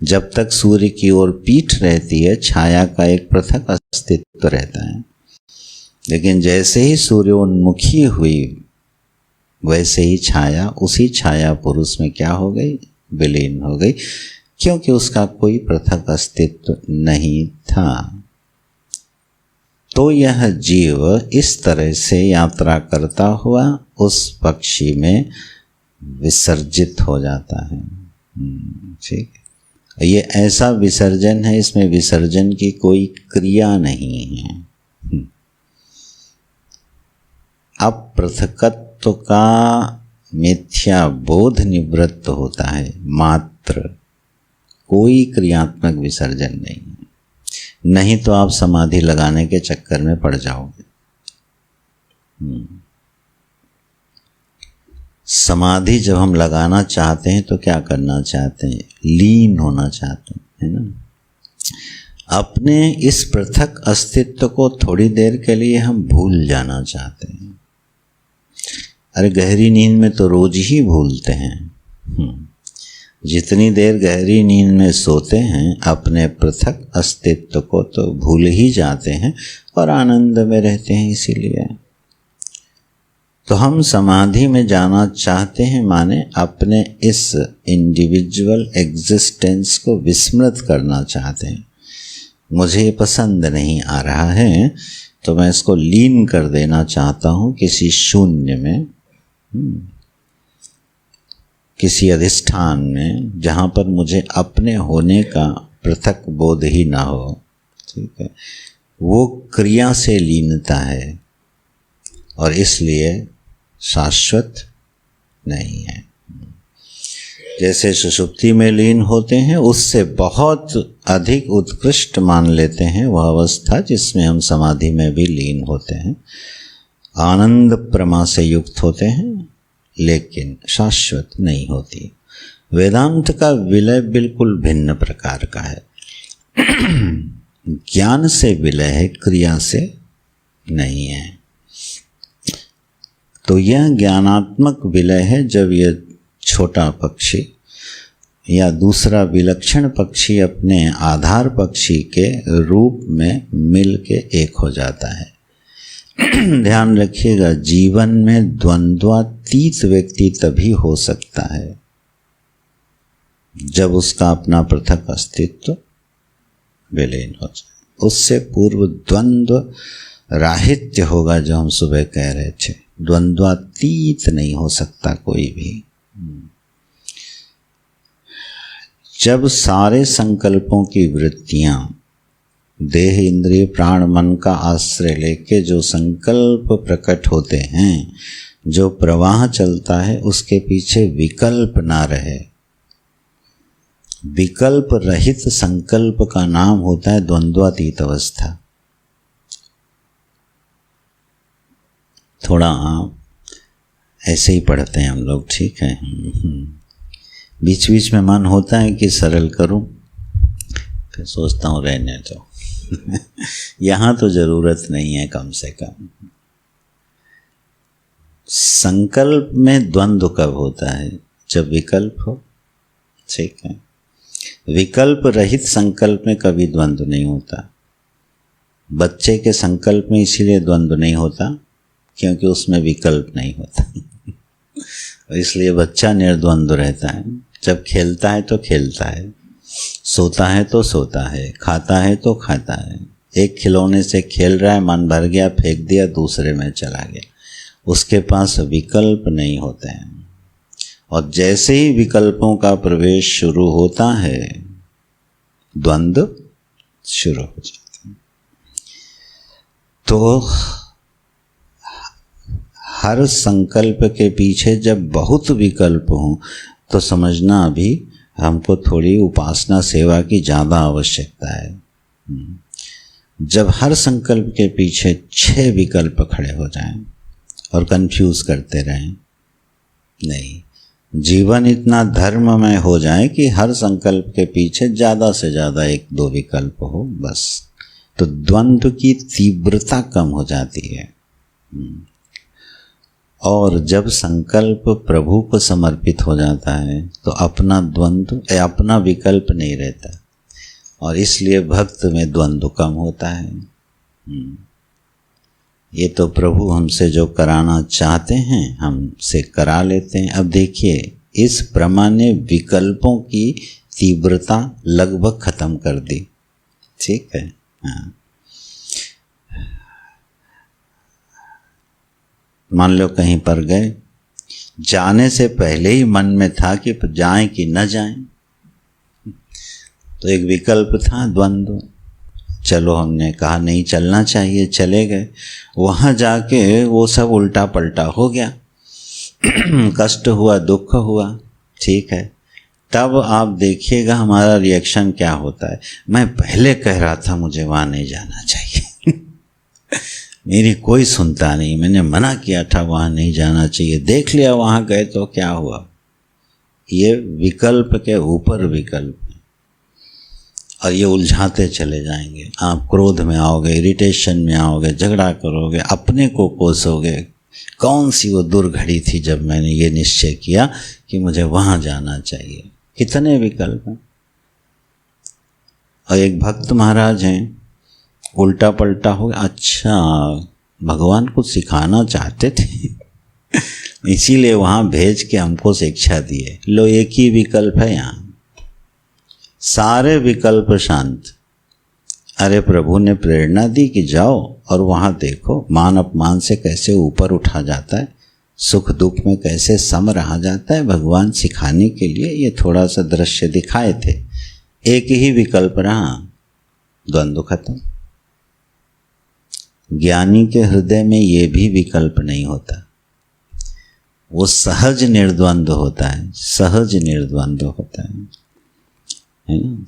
Speaker 1: जब तक सूर्य की ओर पीठ रहती है छाया का एक पृथक अस्तित्व रहता है, लेकिन जैसे ही सूर्योन्मुखी हुई वैसे ही छाया उसी छाया पुरुष में क्या हो गई, विलीन हो गई, क्योंकि उसका कोई पृथक अस्तित्व नहीं था। तो यह जीव इस तरह से यात्रा करता हुआ उस पक्षी में विसर्जित हो जाता है। ठीक, ये ऐसा विसर्जन है, इसमें विसर्जन की कोई क्रिया नहीं है। अपृथकत्व का मिथ्या बोध निवृत्त होता है मात्र, कोई क्रियात्मक विसर्जन नहीं है। नहीं तो आप समाधि लगाने के चक्कर में पड़ जाओगे। समाधि जब हम लगाना चाहते हैं तो क्या करना चाहते हैं, लीन होना चाहते हैं, है ना। अपने इस पृथक अस्तित्व को थोड़ी देर के लिए हम भूल जाना चाहते हैं। अरे गहरी नींद में तो रोज ही भूलते हैं। जितनी देर गहरी नींद में सोते हैं अपने पृथक अस्तित्व को तो भूल ही जाते हैं और आनंद में रहते हैं। इसीलिए तो हम समाधि में जाना चाहते हैं, माने अपने इस इंडिविजुअल एग्जिस्टेंस को विस्मृत करना चाहते हैं। मुझे ये पसंद नहीं आ रहा है तो मैं इसको लीन कर देना चाहता हूँ किसी शून्य में, किसी अधिष्ठान में, जहाँ पर मुझे अपने होने का पृथक बोध ही ना हो। ठीक है, वो क्रिया से लीनता है और इसलिए शाश्वत नहीं है। जैसे सुषुप्ति में लीन होते हैं उससे बहुत अधिक उत्कृष्ट मान लेते हैं वह अवस्था जिसमें हम समाधि में भी लीन होते हैं, आनंद प्रमा से युक्त होते हैं, लेकिन शाश्वत नहीं होती। वेदांत का विलय बिल्कुल भिन्न प्रकार का है। ज्ञान से विलय है, क्रिया से नहीं है। तो यह ज्ञानात्मक विलय है जब यह छोटा पक्षी या दूसरा विलक्षण पक्षी अपने आधार पक्षी के रूप में मिल के एक हो जाता है। ध्यान रखिएगा, जीवन में द्वंद्वातीत व्यक्ति तभी हो सकता है जब उसका अपना पृथक अस्तित्व विलीन हो जाए, उससे पूर्व द्वंद्व राहित्य होगा। जो हम सुबह कह रहे थे, द्वंद्वातीत नहीं हो सकता कोई भी। जब सारे संकल्पों की वृत्तियां देह, इंद्रिय, प्राण, मन का आश्रय लेके जो संकल्प प्रकट होते हैं, जो प्रवाह चलता है, उसके पीछे विकल्प ना रहे। विकल्प रहित संकल्प का नाम होता है द्वंद्वातीत अवस्था। थोड़ा ऐसे ही पढ़ते हैं हम लोग, ठीक है। बीच बीच में मन होता है कि सरल करूं, फिर सोचता हूँ रहने दो। यहाँ तो जरूरत नहीं है कम से कम। संकल्प में द्वंद्व कब होता है? जब विकल्प हो, ठीक है। विकल्प रहित संकल्प में कभी द्वंद्व नहीं होता। बच्चे के संकल्प में इसीलिए द्वंद्व नहीं होता क्योंकि उसमें विकल्प नहीं होता। इसलिए बच्चा निर्द्वंद्व रहता है। जब खेलता है तो खेलता है, सोता है तो सोता है, खाता है तो खाता है। एक खिलौने से खेल रहा है, मन भर गया, फेंक दिया, दूसरे में चला गया। उसके पास विकल्प नहीं होते हैं। और जैसे ही विकल्पों का प्रवेश शुरू होता है, द्वंद्व शुरू हो जाता है। तो हर संकल्प के पीछे जब बहुत विकल्प हों तो समझना अभी हमको थोड़ी उपासना सेवा की ज़्यादा आवश्यकता है। जब हर संकल्प के पीछे 6 विकल्प खड़े हो जाएं और कंफ्यूज करते रहें, नहीं, जीवन इतना धर्ममय हो जाए कि हर संकल्प के पीछे ज़्यादा से ज़्यादा 1-2 विकल्प हो बस, तो द्वंद्व की तीव्रता कम हो जाती है। और जब संकल्प प्रभु को समर्पित हो जाता है तो अपना द्वंद्व अपना विकल्प नहीं रहता, और इसलिए भक्त में द्वंद्व कम होता है। ये तो प्रभु हमसे जो कराना चाहते हैं हमसे करा लेते हैं। अब देखिए, इस ब्रह्मा ने विकल्पों की तीव्रता लगभग खत्म कर दी, ठीक है। हाँ, मान लो कहीं पर गए, जाने से पहले ही मन में था कि जाएं कि न जाएं, तो एक विकल्प था द्वंद्व। चलो हमने कहा नहीं चलना चाहिए, चले गए। वहाँ जाके वो सब उल्टा पलटा हो गया। कष्ट हुआ, दुख हुआ, ठीक है। तब आप देखिएगा हमारा रिएक्शन क्या होता है। मैं पहले कह रहा था मुझे वहाँ नहीं जाना चाहिए। मेरी कोई सुनता नहीं, मैंने मना किया था वहाँ नहीं जाना चाहिए, देख लिया वहाँ गए तो क्या हुआ। ये विकल्प के ऊपर विकल्प है, और ये उलझाते चले जाएंगे। आप क्रोध में आओगे, इरिटेशन में आओगे, झगड़ा करोगे, अपने को कोसोगे। कौन सी वो दुर्घड़ी थी जब मैंने ये निश्चय किया कि मुझे वहाँ जाना चाहिए। कितने विकल्प हैं। और एक भक्त महाराज हैं, उल्टा पलटा हो गया। अच्छा, भगवान कुछ सिखाना चाहते थे इसीलिए वहाँ भेज के हमको शिक्षा दिए। लो, एक ही विकल्प है यहाँ, सारे विकल्प शांत। अरे प्रभु ने प्रेरणा दी कि जाओ और वहाँ देखो मान अपमान से कैसे ऊपर उठा जाता है, सुख दुख में कैसे सम रहा जाता है। भगवान सिखाने के लिए ये थोड़ा सा दृश्य दिखाए थे। एक ही विकल्प रहा, द्वंद्व खत्म। ज्ञानी के हृदय में ये भी विकल्प नहीं होता, वो सहज निर्द्वंद्व होता है, सहज निर्द्वंद्व होता है ना।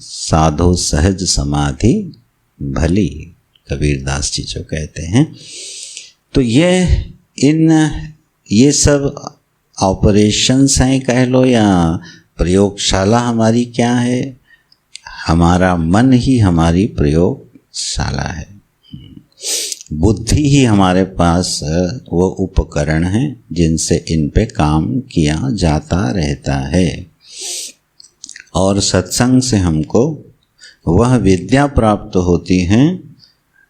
Speaker 1: साधो सहज समाधि भली, कबीरदास जी जो कहते हैं। तो ये सब ऑपरेशंस हैं कह लो, या प्रयोगशाला हमारी क्या है, हमारा मन ही हमारी प्रयोगशाला है। बुद्धि ही हमारे पास वो उपकरण हैं जिनसे इन पे काम किया जाता रहता है। और सत्संग से हमको वह विद्या प्राप्त होती है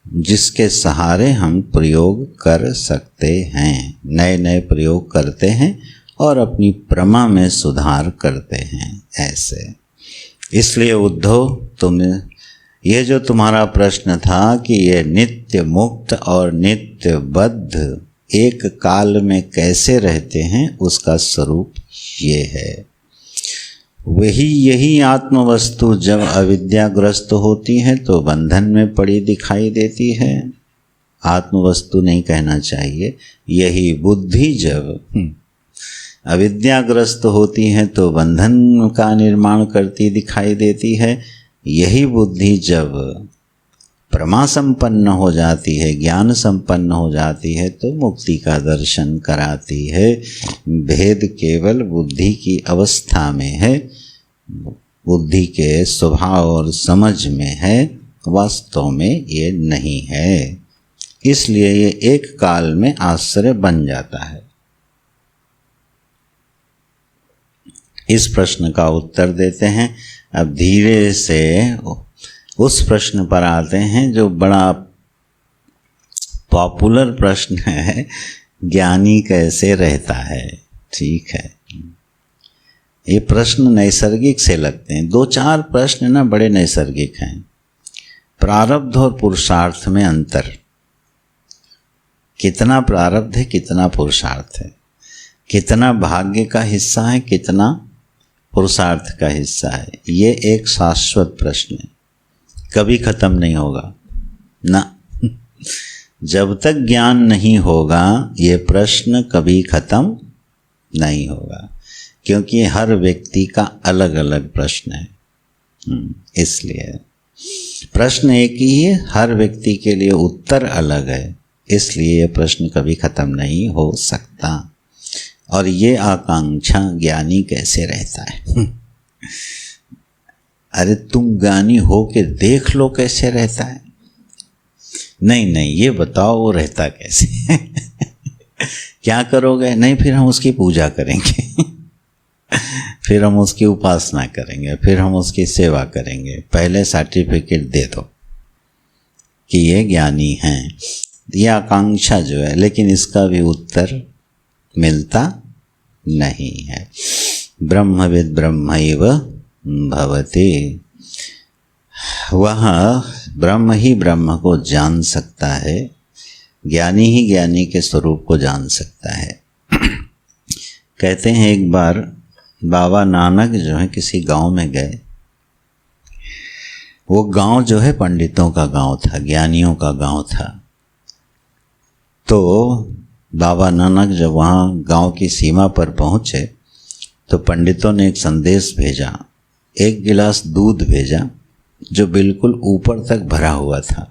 Speaker 1: जिसके सहारे हम प्रयोग कर सकते हैं, नए नए प्रयोग करते हैं और अपनी प्रमा में सुधार करते हैं। ऐसे इसलिए उद्धव तुम्हें ये जो तुम्हारा प्रश्न था कि ये नित्य मुक्त और नित्य बद्ध एक काल में कैसे रहते हैं, उसका स्वरूप ये है। यही आत्मवस्तु जब अविद्याग्रस्त होती है तो बंधन में पड़ी दिखाई देती है। आत्मवस्तु नहीं कहना चाहिए। यही बुद्धि जब अविद्याग्रस्त होती है तो बंधन का निर्माण करती दिखाई देती है। यही बुद्धि जब प्रमा संपन्न हो जाती है, ज्ञान संपन्न हो जाती है, तो मुक्ति का दर्शन कराती है। भेद केवल बुद्धि की अवस्था में है, बुद्धि के स्वभाव और समझ में है, वास्तव में ये नहीं है। इसलिए ये एक काल में आश्रय बन जाता है। इस प्रश्न का उत्तर देते हैं। अब धीरे से उस प्रश्न पर आते हैं जो बड़ा पॉपुलर प्रश्न है, ज्ञानी कैसे रहता है। ठीक है, ये प्रश्न नैसर्गिक से लगते हैं। दो चार प्रश्न ना बड़े नैसर्गिक हैं। प्रारब्ध और पुरुषार्थ में अंतर, कितना प्रारब्ध है, कितना पुरुषार्थ है, कितना भाग्य का हिस्सा है, कितना पुरुषार्थ का हिस्सा है, ये एक शाश्वत प्रश्न है, कभी खत्म नहीं होगा ना। जब तक ज्ञान नहीं होगा ये प्रश्न कभी खत्म नहीं होगा, क्योंकि हर व्यक्ति का अलग अलग प्रश्न है। इसलिए प्रश्न एक ही है, हर व्यक्ति के लिए उत्तर अलग है, इसलिए ये प्रश्न कभी खत्म नहीं हो सकता। और ये आकांक्षा ज्ञानी कैसे रहता है। अरे तुम ज्ञानी हो के देख लो कैसे रहता है। नहीं नहीं, ये बताओ वो रहता कैसे। क्या करोगे? नहीं, फिर हम उसकी पूजा करेंगे, फिर हम उसकी उपासना करेंगे, फिर हम उसकी सेवा करेंगे। पहले सर्टिफिकेट दे दो कि ये ज्ञानी हैं। ये आकांक्षा जो है, लेकिन इसका भी उत्तर मिलता नहीं है। ब्रह्मविद ब्रह्मैव भवति, वह ब्रह्म ही ब्रह्म को जान सकता है, ज्ञानी ही ज्ञानी के स्वरूप को जान सकता है। कहते हैं एक बार बाबा नानक जो है किसी गांव में गए। वो गांव जो है पंडितों का गांव था, ज्ञानियों का गांव था। तो बाबा नानक जब वहाँ गांव की सीमा पर पहुँचे तो पंडितों ने एक संदेश भेजा, एक गिलास दूध भेजा जो बिल्कुल ऊपर तक भरा हुआ था।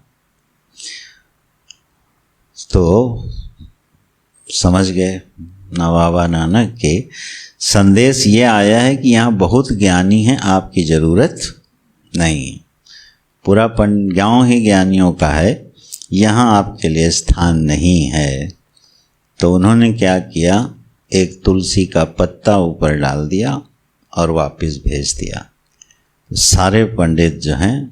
Speaker 1: तो समझ गए ना बाबा नानक के संदेश ये आया है कि यहाँ बहुत ज्ञानी हैं, आपकी ज़रूरत नहीं, पूरा गाँव ही ज्ञानियों का है, यहाँ आपके लिए स्थान नहीं है। तो उन्होंने क्या किया, एक तुलसी का पत्ता ऊपर डाल दिया और वापस भेज दिया। सारे पंडित जो हैं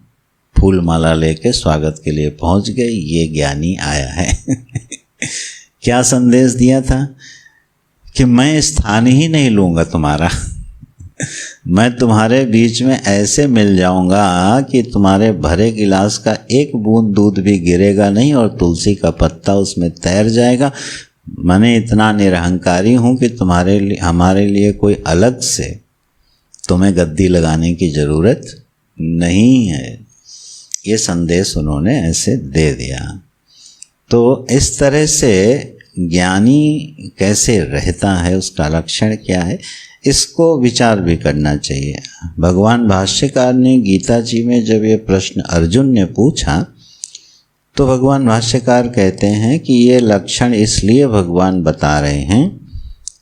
Speaker 1: फूल माला लेके स्वागत के लिए पहुंच गए, ये ज्ञानी आया है। क्या संदेश दिया था कि मैं स्थान ही नहीं लूँगा तुम्हारा, मैं तुम्हारे बीच में ऐसे मिल जाऊंगा कि तुम्हारे भरे गिलास का एक बूंद दूध भी गिरेगा नहीं और तुलसी का पत्ता उसमें तैर जाएगा। मैंने इतना निरहंकारी हूँ कि तुम्हारे लिए, हमारे लिए कोई अलग से तुम्हें गद्दी लगाने की ज़रूरत नहीं है। ये संदेश उन्होंने ऐसे दे दिया। तो इस तरह से ज्ञानी कैसे रहता है, उसका लक्षण क्या है, इसको विचार भी करना चाहिए। भगवान भाष्यकार ने गीता जी में जब ये प्रश्न अर्जुन ने पूछा तो भगवान भाष्यकार कहते हैं कि ये लक्षण इसलिए भगवान बता रहे हैं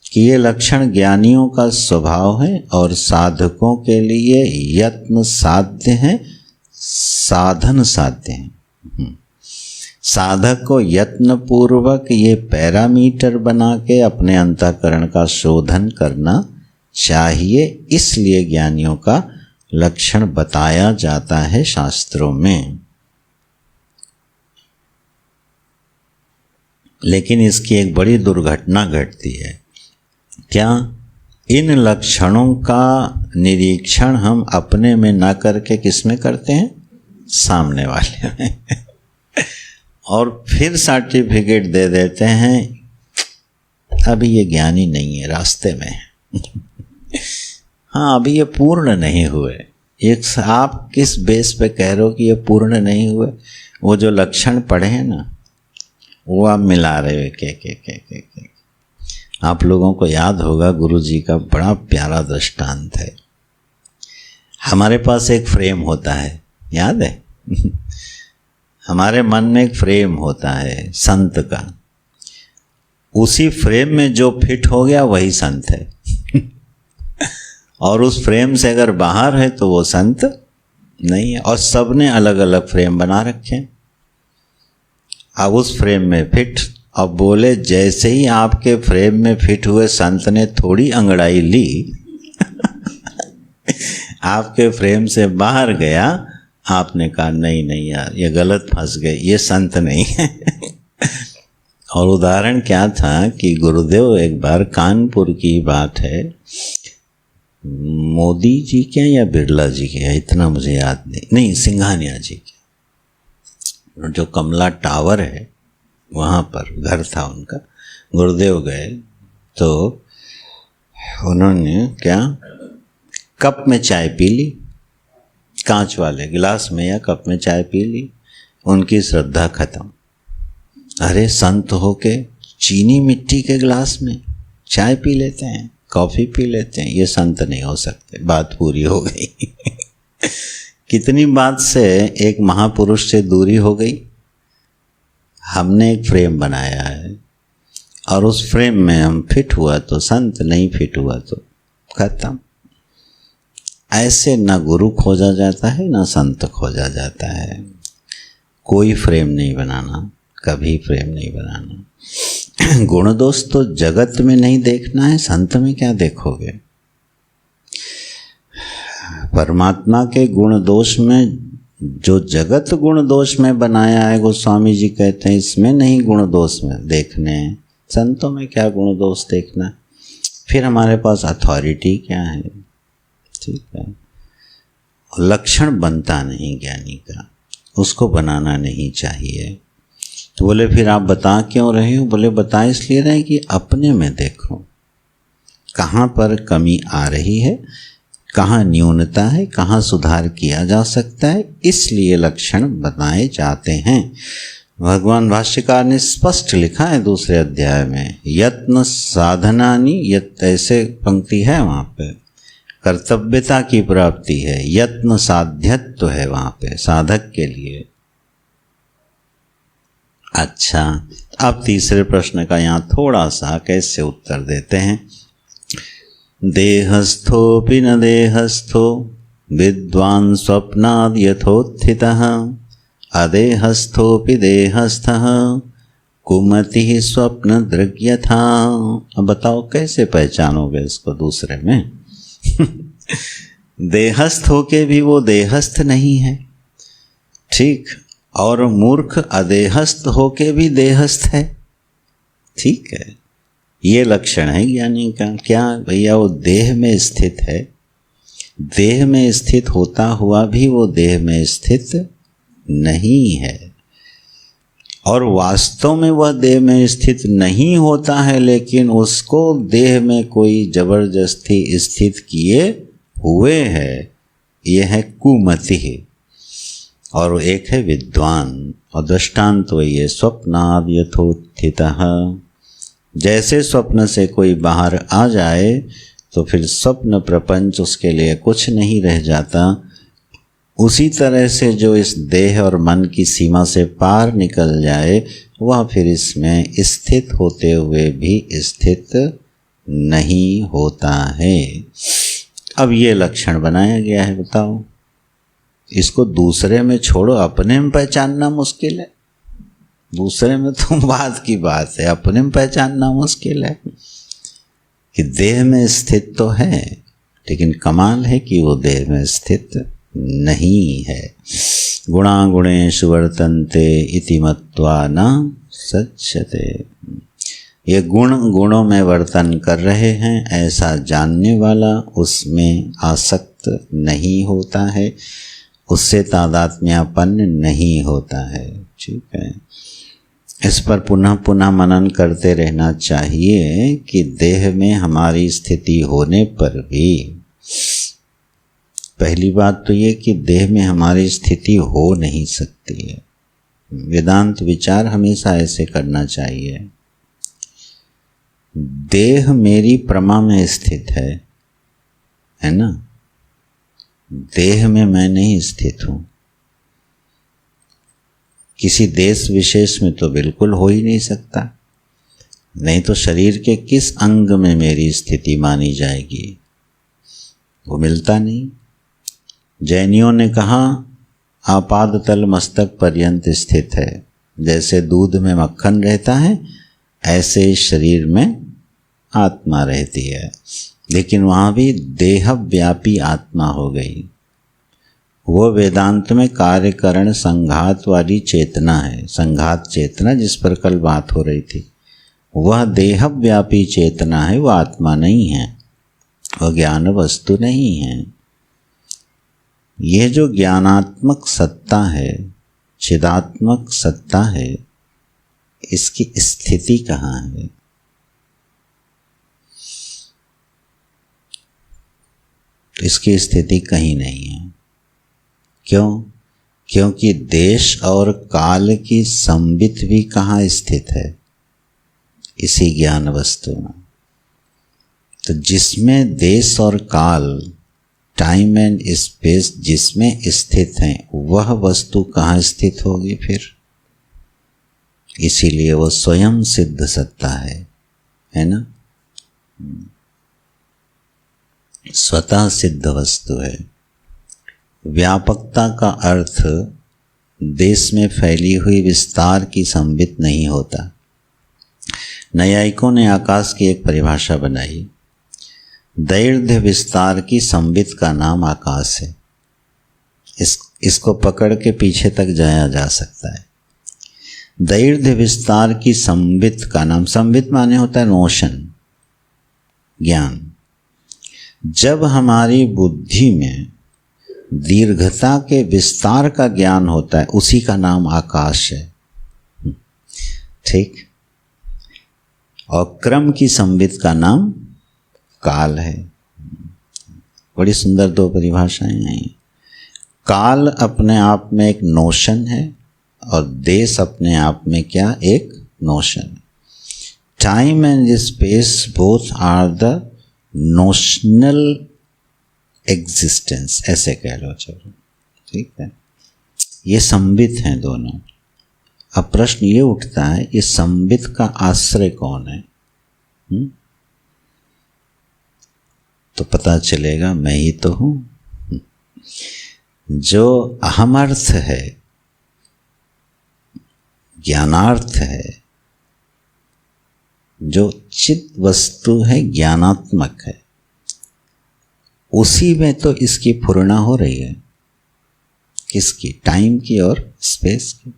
Speaker 1: कि ये लक्षण ज्ञानियों का स्वभाव है और साधकों के लिए यत्न साध्य है, साधन साध्य है। साधक को यत्न पूर्वक ये पैरामीटर बना के अपने अंतःकरण का शोधन करना चाहिए, इसलिए ज्ञानियों का लक्षण बताया जाता है शास्त्रों में। लेकिन इसकी एक बड़ी दुर्घटना घटती है। क्या? इन लक्षणों का निरीक्षण हम अपने में ना करके किस में करते हैं? सामने वाले में। और फिर सर्टिफिकेट दे देते हैं, अभी ये ज्ञानी नहीं है, रास्ते में है। हाँ, अभी ये पूर्ण नहीं हुए। एक आप किस बेस पे कह रहे हो कि ये पूर्ण नहीं हुए? वो जो लक्षण पढ़े हैं ना, वो आप मिला रहे हो के। आप लोगों को याद होगा, गुरु जी का बड़ा प्यारा दृष्टांत है। हमारे पास एक फ्रेम होता है, याद है? हमारे मन में एक फ्रेम होता है संत का। उसी फ्रेम में जो फिट हो गया वही संत है। और उस फ्रेम से अगर बाहर है तो वो संत नहीं है। और सब ने अलग अलग फ्रेम बना रखे हैं। अब उस फ्रेम में फिट, अब बोले जैसे ही आपके फ्रेम में फिट हुए संत ने थोड़ी अंगड़ाई ली, आपके फ्रेम से बाहर गया, आपने कहा नहीं यार, ये गलत फंस गए, ये संत नहीं है। और उदाहरण क्या था कि गुरुदेव एक बार, कानपुर की बात है, मोदी जी के या बिरला जी के, इतना मुझे याद नहीं, सिंघानिया जी के, जो कमला टावर है वहाँ पर घर था उनका। गुरुदेव गए तो उन्होंने क्या, कप में चाय पी ली, कांच वाले गिलास में या कप में चाय पी ली। उनकी श्रद्धा खत्म। अरे संत होके चीनी मिट्टी के गिलास में चाय पी लेते हैं, कॉफ़ी पी लेते हैं, ये संत नहीं हो सकते। बात पूरी हो गई। कितनी बात से एक महापुरुष से दूरी हो गई। हमने एक फ्रेम बनाया है और उस फ्रेम में हम फिट हुआ तो संत, नहीं फिट हुआ तो खत्म। ऐसे ना गुरु खोजा जाता है ना संत खोजा जाता है। कोई फ्रेम नहीं बनाना, कभी फ्रेम नहीं बनाना। गुण दोष तो जगत में नहीं देखना है, संत में क्या देखोगे? परमात्मा के गुण दोष में जो जगत गुण दोष में बनाया है, गोस्वामी जी कहते हैं इसमें नहीं गुण दोष में देखने हैं, संतों में क्या गुण दोष देखना? फिर हमारे पास अथॉरिटी क्या है? ठीक है, लक्षण बनता नहीं ज्ञानी का, उसको बनाना नहीं चाहिए। तो बोले फिर आप बता क्यों रहे हो? बोले बता इसलिए रहे कि अपने में देखो कहाँ पर कमी आ रही है, कहाँ न्यूनता है, कहाँ सुधार किया जा सकता है, इसलिए लक्षण बताए जाते हैं। भगवान भाष्यकार ने स्पष्ट लिखा है दूसरे अध्याय में, यत्न साधनानि, ऐसे पंक्ति है वहाँ पे, कर्तव्यता की प्राप्ति है, यत्न साध्यत्व है वहाँ पे साधक के लिए। अच्छा, अब तीसरे प्रश्न का यहाँ थोड़ा सा कैसे उत्तर देते हैं। देहस्थोपि न देहस्थो विद्वान् स्वप्नाद् यथोत्थितः अदेहस्थोपि देहस्थः कुमतिः स्वप्न दृग्यथा। अब बताओ कैसे पहचानोगे इसको दूसरे में? देहस्थ होके भी वो देहस्थ नहीं है, ठीक, और मूर्ख अदेहस्थ होके भी देहस्थ है, ठीक है। ये लक्षण है ज्ञानी का। क्या भैया? वो देह में स्थित है, देह में स्थित होता हुआ भी वो देह में स्थित नहीं है, और वास्तव में वह देह में स्थित नहीं होता है, लेकिन उसको देह में कोई जबरदस्ती स्थित किए हुए है। यह है कुमति। और एक है विद्वान, और दृष्टांत तो ये स्वप्नाद् यथोत्थितः, जैसे स्वप्न से कोई बाहर आ जाए तो फिर स्वप्न प्रपंच उसके लिए कुछ नहीं रह जाता। उसी तरह से जो इस देह और मन की सीमा से पार निकल जाए, वह फिर इसमें स्थित होते हुए भी स्थित नहीं होता है। अब ये लक्षण बनाया गया है, बताओ इसको दूसरे में छोड़ो, अपने में पहचानना मुश्किल है। दूसरे में तो बात की बात है, अपने में पहचानना मुश्किल है कि देह में स्थित तो है, लेकिन कमाल है कि वो देह में स्थित नहीं है। गुणा गुणेषु वर्तन्ते इति मत्वा न सज्जते। ये गुणों में वर्तन कर रहे हैं, ऐसा जानने वाला उसमें आसक्त नहीं होता है, उससे तादात्म्यापन्न नहीं होता है। ठीक है, इस पर पुनः पुनः मनन करते रहना चाहिए कि देह में हमारी स्थिति होने पर भी, पहली बात तो ये कि देह में हमारी स्थिति हो नहीं सकती है। वेदांत विचार हमेशा ऐसे करना चाहिए। देह मेरी प्रमा में स्थित है ना, देह में मैं नहीं स्थित हूं। किसी देश विशेष में तो बिल्कुल हो ही नहीं सकता, नहीं तो शरीर के किस अंग में मेरी स्थिति मानी जाएगी, वो मिलता नहीं। जैनियों ने कहा आपाद तल मस्तक पर्यंत स्थित है, जैसे दूध में मक्खन रहता है ऐसे शरीर में आत्मा रहती है, लेकिन वहाँ भी देह व्यापी आत्मा हो गई। वो वेदांत में कार्यकरण संघात वाली चेतना है, संघात चेतना जिस पर कल बात हो रही थी, वह देह व्यापी चेतना है, वह आत्मा नहीं है, वह ज्ञान वस्तु नहीं है। यह जो ज्ञानात्मक सत्ता है, चिदात्मक सत्ता है, इसकी स्थिति कहाँ है? तो इसकी स्थिति कहीं नहीं है। क्यों? क्योंकि देश और काल की संबित भी कहाँ स्थित है? इसी ज्ञान वस्तु में। तो जिसमें देश और काल, टाइम एंड स्पेस जिसमें स्थित हैं, वह वस्तु कहाँ स्थित होगी फिर? इसीलिए वो स्वयं सिद्ध सत्ता है ना, स्वतः सिद्ध वस्तु है। व्यापकता का अर्थ देश में फैली हुई विस्तार की संबित नहीं होता। न्यायिकों ने आकाश की एक परिभाषा बनाई, दैर्घ्य विस्तार की संबित का नाम आकाश है। इसको पकड़ के पीछे तक जाया जा सकता है। दैर्घ्य विस्तार की संबित का नाम, संबित माने होता है नोशन, ज्ञान। जब हमारी बुद्धि में दीर्घता के विस्तार का ज्ञान होता है, उसी का नाम आकाश है। ठीक। और क्रम की संबित का नाम काल है। बड़ी सुंदर दो परिभाषाएं हैं। काल अपने आप में एक नोशन है और देश अपने आप में क्या, एक notion. Time and space both are the notional existence, ऐसे कह लो चलो। ठीक है, ये संबित हैं दोनों। अब प्रश्न ये उठता है, ये संबित का आश्रय कौन है? तो पता चलेगा मैं ही तो हूं। जो अहमर्थ है, ज्ञानार्थ है, जो चित वस्तु है, ज्ञानात्मक है, उसी में तो इसकी पूर्णा हो रही है। किसकी? टाइम की और स्पेस की।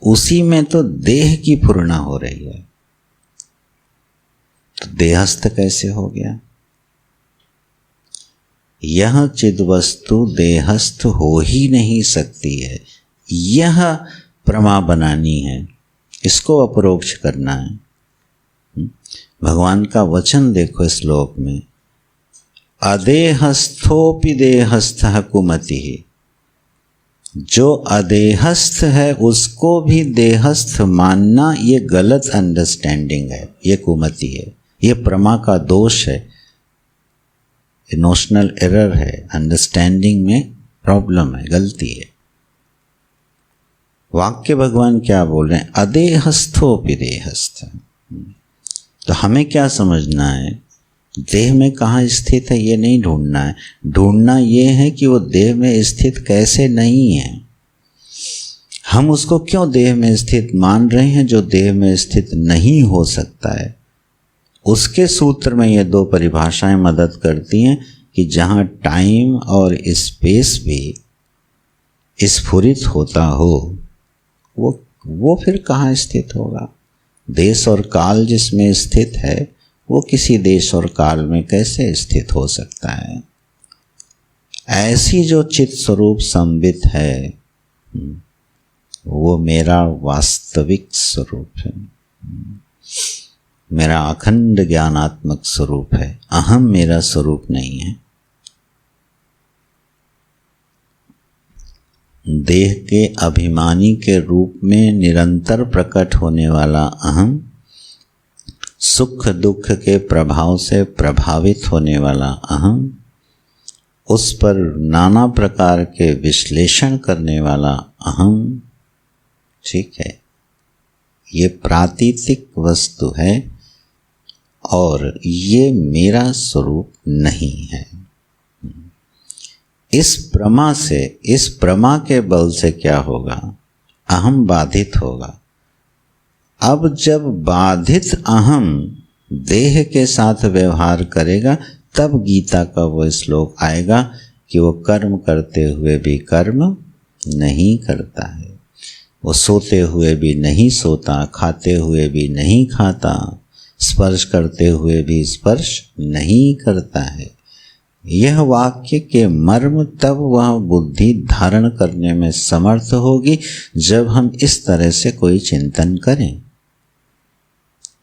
Speaker 1: उसी में तो देह की पूर्णा हो रही है। तो देहस्थ कैसे हो गया? यह चिद वस्तु देहस्थ हो ही नहीं सकती है। यह प्रमा बनानी है, इसको अपरोक्ष करना है। भगवान का वचन देखो श्लोक में, अदेहस्थोपि देहस्थः कुमति। जो अदेहस्थ है उसको भी देहस्थ मानना, ये गलत अंडरस्टैंडिंग है, ये कुमति है, ये प्रमा का दोष है, नोशनल एरर है, अंडरस्टैंडिंग में प्रॉब्लम है, गलती है। वाक्य भगवान क्या बोल रहे हैं? अदेहस्थोपि देहस्थ। तो हमें क्या समझना है? देह में कहाँ स्थित है ये नहीं ढूंढना है, ढूंढना ये है कि वो देह में स्थित कैसे नहीं है। हम उसको क्यों देह में स्थित मान रहे हैं जो देह में स्थित नहीं हो सकता है। उसके सूत्र में ये दो परिभाषाएं मदद करती हैं कि जहाँ टाइम और स्पेस भी स्फुरित होता हो, वो फिर कहाँ स्थित होगा? देश और काल जिसमें स्थित है वो किसी देश और काल में कैसे स्थित हो सकता है। ऐसी जो चित स्वरूप संवित है वो मेरा वास्तविक स्वरूप है, मेरा अखंड ज्ञानात्मक स्वरूप है। अहम मेरा स्वरूप नहीं है। देह के अभिमानी के रूप में निरंतर प्रकट होने वाला अहम, सुख दुख के प्रभाव से प्रभावित होने वाला अहम, उस पर नाना प्रकार के विश्लेषण करने वाला अहम, ठीक है, ये प्रातीतिक वस्तु है और ये मेरा स्वरूप नहीं है। इस प्रमा से, इस प्रमा के बल से क्या होगा, अहम बाधित होगा। अब जब बाधित अहम देह के साथ व्यवहार करेगा तब गीता का वो श्लोक आएगा कि वो कर्म करते हुए भी कर्म नहीं करता है, वो सोते हुए भी नहीं सोता, खाते हुए भी नहीं खाता, स्पर्श करते हुए भी स्पर्श नहीं करता है। यह वाक्य के मर्म तब वह बुद्धि धारण करने में समर्थ होगी जब हम इस तरह से कोई चिंतन करें।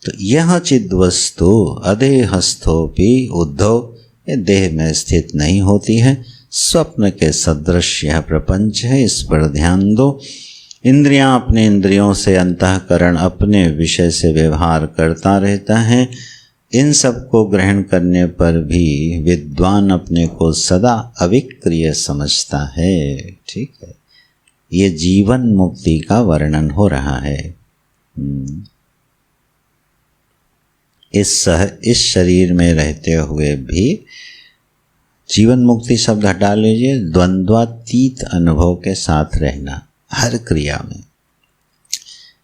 Speaker 1: तो यह चिद्वस्तु अदेहस्थोपि उद्धव, ये देह में स्थित नहीं होती है, स्वप्न के सदृश यह प्रपंच है, इस पर ध्यान दो। इंद्रियां अपने इंद्रियों से, अंतःकरण अपने विषय से व्यवहार करता रहता है। इन सब को ग्रहण करने पर भी विद्वान अपने को सदा अविक्रिय समझता है। ठीक है, ये जीवन मुक्ति का वर्णन हो रहा है। इस शरीर में रहते हुए भी जीवन मुक्ति शब्द हटा लीजिए, द्वंद्वातीत अनुभव के साथ रहना हर क्रिया में,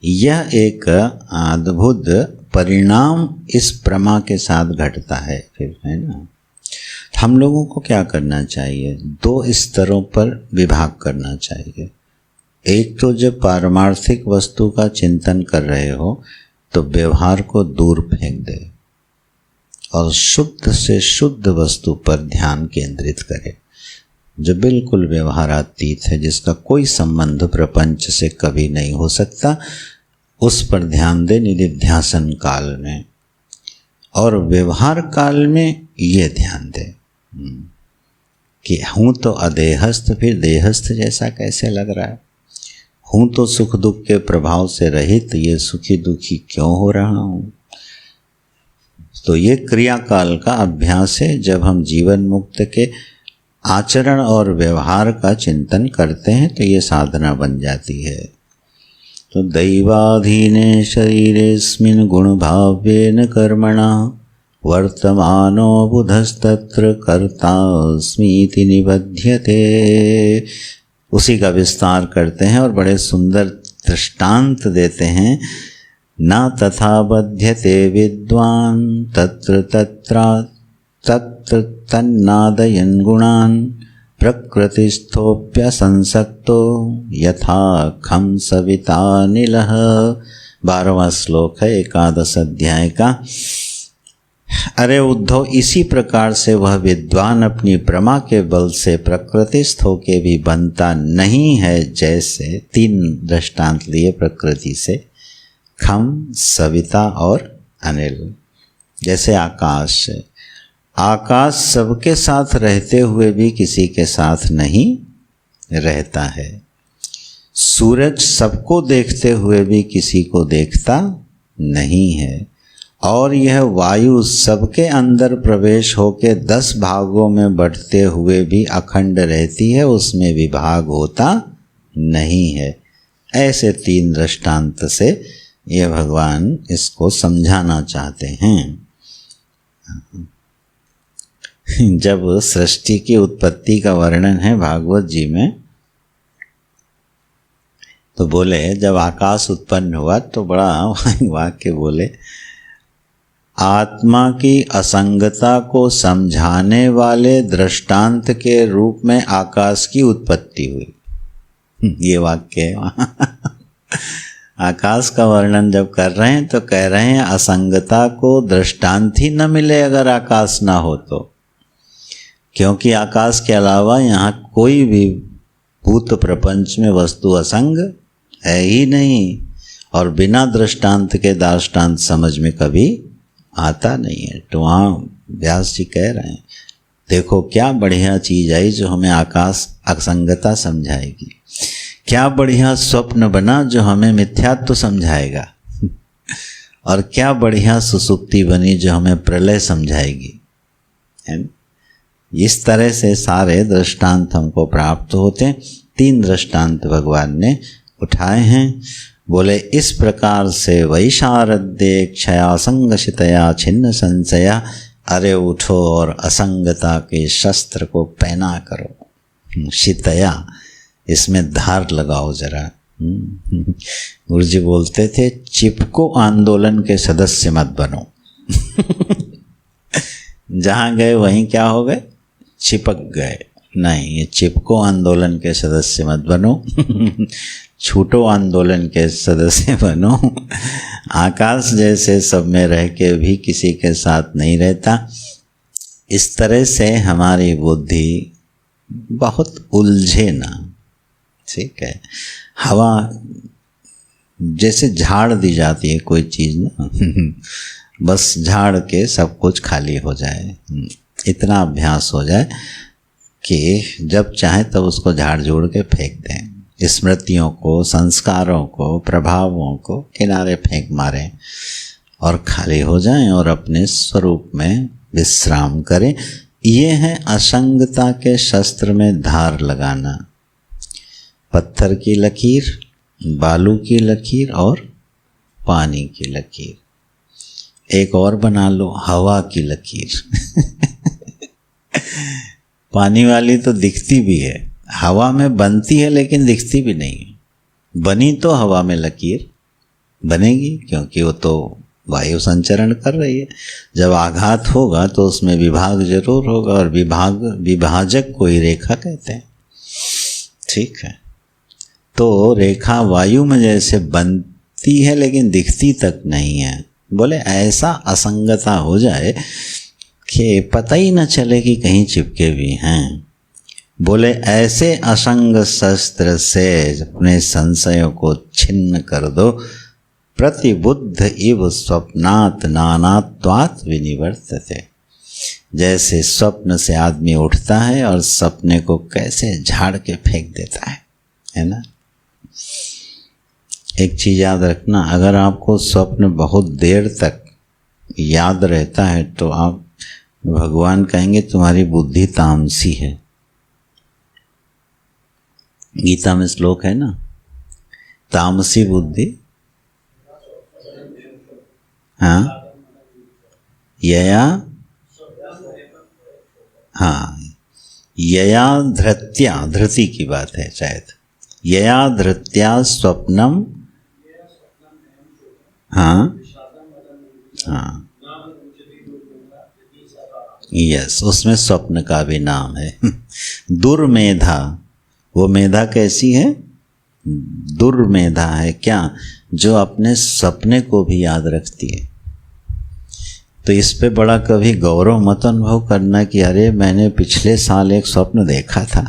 Speaker 1: यह एक अद्भुत परिणाम इस प्रमा के साथ घटता है। फिर है ना, हम लोगों को क्या करना चाहिए, दो स्तरों पर विभाग करना चाहिए। एक तो जब पारमार्थिक वस्तु का चिंतन कर रहे हो तो व्यवहार को दूर फेंक दे और शुद्ध से शुद्ध वस्तु पर ध्यान केंद्रित करे, जो बिल्कुल व्यवहारातीत है, जिसका कोई संबंध प्रपंच से कभी नहीं हो सकता, उस पर ध्यान दे निधिध्यासन काल में। और व्यवहार काल में ये ध्यान दे कि हूँ तो अदेहस्थ, फिर देहस्थ जैसा कैसे लग रहा है, हूँ तो सुख दुख के प्रभाव से रहित, ये सुखी दुखी क्यों हो रहा हूँ। तो ये क्रियाकाल का अभ्यास है। जब हम जीवन मुक्त के आचरण और व्यवहार का चिंतन करते हैं तो ये साधना बन जाती है। तो दैवाधीने शरीरेस्मिन् गुणभावेन कर्मणा वर्तमानो बुधस्तत्र कर्तास्मीति निबध्यते। उसी का विस्तार करते हैं और बड़े सुंदर दृष्टांत देते हैं। न तथा बध्यते विद्वान तत्र तन्नादयन् गुणान् प्रकृतिस्थोप्यसंसक्तो यथा खं सवितानिलः। 12वां श्लोक है 11 अध्याय का। अरे उद्धव, इसी प्रकार से वह विद्वान अपनी प्रमा के बल से प्रकृतिस्थ होके भी बनता नहीं है, जैसे 3 दृष्टांत लिए प्रकृति से, खम, सविता और अनिल। जैसे आकाश है, आकाश सबके साथ रहते हुए भी किसी के साथ नहीं रहता है। सूरज सबको देखते हुए भी किसी को देखता नहीं है। और यह वायु सबके अंदर प्रवेश होके 10 भागों में बढ़ते हुए भी अखंड रहती है, उसमें विभाग होता नहीं है। ऐसे 3 दृष्टांत से ये भगवान इसको समझाना चाहते हैं। जब सृष्टि की उत्पत्ति का वर्णन है भागवत जी में, तो बोले जब आकाश उत्पन्न हुआ तो बड़ा वाक्य बोले, आत्मा की असंगता को समझाने वाले दृष्टांत के रूप में आकाश की उत्पत्ति हुई। ये वाक्य है। आकाश का वर्णन जब कर रहे हैं तो कह रहे हैं असंगता को दृष्टांत ही न मिले अगर आकाश ना हो तो, क्योंकि आकाश के अलावा यहाँ कोई भी भूत प्रपंच में वस्तु असंग है ही नहीं, और बिना दृष्टांत के दार्ष्टान्त समझ में कभी आता नहीं है। तो वहाँ व्यास जी कह रहे हैं देखो क्या बढ़िया चीज़ आई जो हमें आकाश असंगता समझाएगी, क्या बढ़िया स्वप्न बना जो हमें मिथ्यात्व समझाएगा, और क्या बढ़िया सुसुप्ति बनी जो हमें प्रलय समझाएगी, है ना। इस तरह से सारे दृष्टांत हमको प्राप्त होते हैं। 3 दृष्टांत भगवान ने उठाए हैं। बोले इस प्रकार से वैशारद्य क्षया संगशितया छिन्न संशया, अरे उठो और असंगता के शस्त्र को पहना करो। शितया, इसमें धार लगाओ जरा। गुरु जी बोलते थे चिपको आंदोलन के सदस्य मत बनो। जहाँ गए वहीं क्या हो गए, चिपक गए। नहीं, ये चिपको आंदोलन के सदस्य मत बनो। छूटो आंदोलन के सदस्य बनो। आकाश जैसे सब में रह के भी किसी के साथ नहीं रहता। इस तरह से हमारी बुद्धि बहुत उलझे ना, ठीक है। हवा जैसे झाड़ दी जाती है कोई चीज़ ना, बस झाड़ के सब कुछ खाली हो जाए, इतना अभ्यास हो जाए कि जब चाहे तब उसको झाड़ जोड़ के फेंक दें। स्मृतियों को, संस्कारों को, प्रभावों को किनारे फेंक मारें और खाली हो जाएं और अपने स्वरूप में विश्राम करें। ये है असंगता के शस्त्र में धार लगाना। पत्थर की लकीर, बालू की लकीर और पानी की लकीर। एक और बना लो, हवा की लकीर। पानी वाली तो दिखती भी है, हवा में बनती है लेकिन दिखती भी नहीं है। बनी तो हवा में लकीर बनेगी क्योंकि वो तो वायु संचरण कर रही है। जब आघात होगा तो उसमें विभाग जरूर होगा, और विभाजक को ही रेखा कहते हैं, ठीक है। तो रेखा वायु में जैसे बनती है लेकिन दिखती तक नहीं है। बोले ऐसा असंगता हो जाए कि पता ही न चले कि कहीं चिपके भी हैं। बोले ऐसे असंग शस्त्र से अपने संशयों को छिन्न कर दो। प्रतिबुद्ध इव स्वप्नात् नानात्वात् विनिवर्तते। जैसे स्वप्न से आदमी उठता है और सपने को कैसे झाड़ के फेंक देता है ना। एक चीज़ याद रखना, अगर आपको स्वप्न बहुत देर तक याद रहता है तो आप, भगवान कहेंगे तुम्हारी बुद्धि तामसी है। गीता में श्लोक है ना, तामसी बुद्धि, हाँ, यया, हाँ, यया धृत्या, धृति की बात है शायद, यया धृत्या स्वप्नम, हाँ हाँ, यस, उसमें स्वप्न का भी नाम है। दुर्मेधा, वो मेधा कैसी है, दुर्मेधा है क्या, जो अपने सपने को भी याद रखती है। तो इस पे बड़ा कभी गौरव मत अनुभव करना कि अरे मैंने पिछले साल एक स्वप्न देखा था।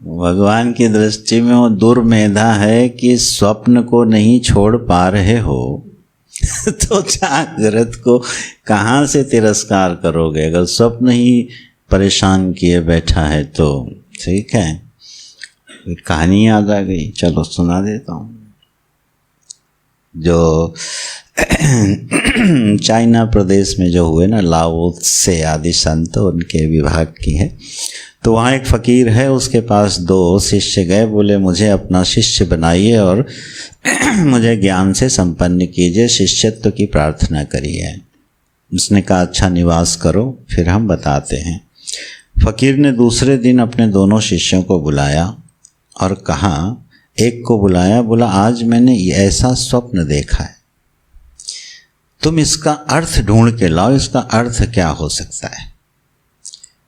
Speaker 1: भगवान की दृष्टि में वो दुर्मेधा है कि स्वप्न को नहीं छोड़ पा रहे हो तो जागृत को कहाँ से तिरस्कार करोगे। अगर स्वप्न ही परेशान किए बैठा है तो ठीक है। कहानी याद आ गई, चलो सुना देता हूँ। जो चाइना प्रदेश में जो हुए ना, लाओ त्से आदि संत, उनके विभाग की है। तो वहाँ एक फ़कीर है, उसके पास 2 शिष्य गए, बोले मुझे अपना शिष्य बनाइए और मुझे ज्ञान से संपन्न कीजिए, शिष्यत्व की प्रार्थना करिए। उसने कहा अच्छा निवास करो, फिर हम बताते हैं। फ़कीर ने दूसरे दिन अपने दोनों शिष्यों को बुलाया और कहा, एक को बुलाया, बोला आज मैंने ऐसा स्वप्न देखा है, तुम इसका अर्थ ढूंढ के लाओ, इसका अर्थ क्या हो सकता है।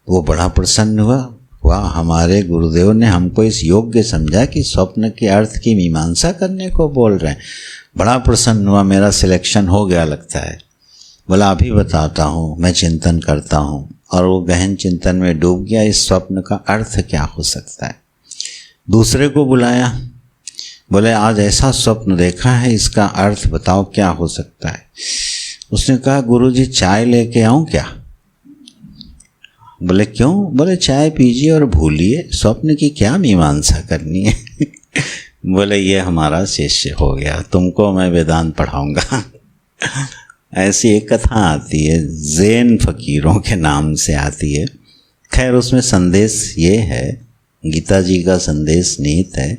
Speaker 1: वो बड़ा प्रसन्न हुआ, वाह, हमारे गुरुदेव ने हमको इस योग्य समझा कि स्वप्न के अर्थ की मीमांसा करने को बोल रहे हैं। बड़ा प्रसन्न हुआ, मेरा सिलेक्शन हो गया लगता है। बोला अभी बताता हूँ, मैं चिंतन करता हूँ। और वो गहन चिंतन में डूब गया, इस स्वप्न का अर्थ क्या हो सकता है। दूसरे को बुलाया, बोले आज ऐसा स्वप्न देखा है, इसका अर्थ बताओ क्या हो सकता है। उसने कहा गुरुजी चाय लेके आऊँ क्या। बोले क्यों। बोले चाय पीजिए और भूलिए, स्वप्न की क्या मीमांसा करनी है। बोले ये हमारा शिष्य हो गया, तुमको मैं वेदांत पढ़ाऊंगा। ऐसी एक कथा आती है, जैन फकीरों के नाम से आती है। खैर उसमें संदेश ये है, गीता जी का संदेश निहित है।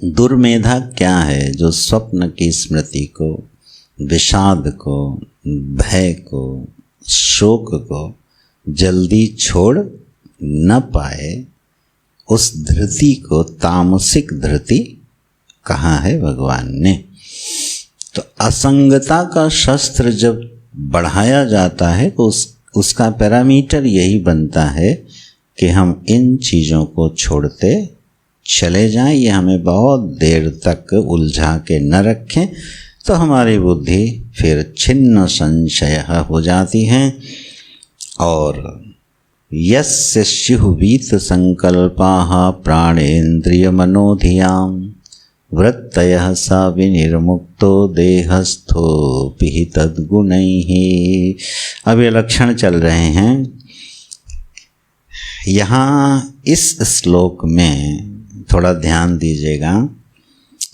Speaker 1: दुर्मेधा क्या है, जो स्वप्न की स्मृति को, विषाद को, भय को, शोक को जल्दी छोड़ न पाए, उस धृति को तामसिक धृति कहा है भगवान ने। तो असंगता का शस्त्र जब बढ़ाया जाता है तो उसका पैरामीटर यही बनता है कि हम इन चीज़ों को छोड़ते चले जाएं, ये हमें बहुत देर तक उलझा के न रखें, तो हमारी बुद्धि फिर छिन्न संशय हो जाती है। और यस्य स्युर्वीत संकल्पाः प्राणेन्द्रिय मनोधियां वृत्तयः स विनिर्मुक्तो देहस्थोऽपि तद्गुणैः। अब ये लक्षण चल रहे हैं। यहाँ इस श्लोक में थोड़ा ध्यान दीजिएगा।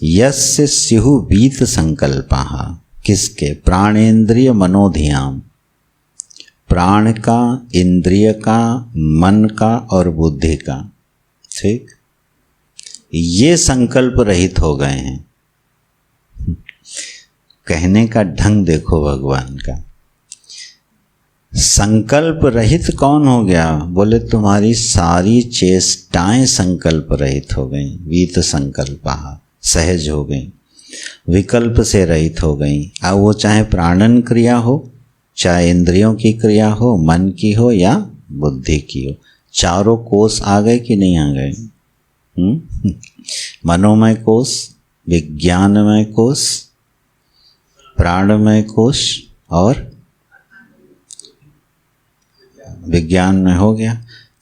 Speaker 1: यस्य स्युर्वीत संकल्पाः, किसके, प्राणेन्द्रिय मनोधियां, प्राण का, इंद्रिय का, मन का और बुद्धि का, ठीक, ये संकल्प रहित हो गए हैं। कहने का ढंग देखो भगवान का। संकल्प रहित कौन हो गया। बोले तुम्हारी सारी चेष्टाएं संकल्प रहित हो गई, वीत संकल्पा, सहज हो गई, विकल्प से रहित हो गई। अब वो चाहे प्राणन क्रिया हो, चाहे इंद्रियों की क्रिया हो, मन की हो या बुद्धि की हो, चारों कोष आ गए कि नहीं आ गए। मनोमय कोष, विज्ञानमय कोष, प्राणमय कोष और विज्ञान में हो गया।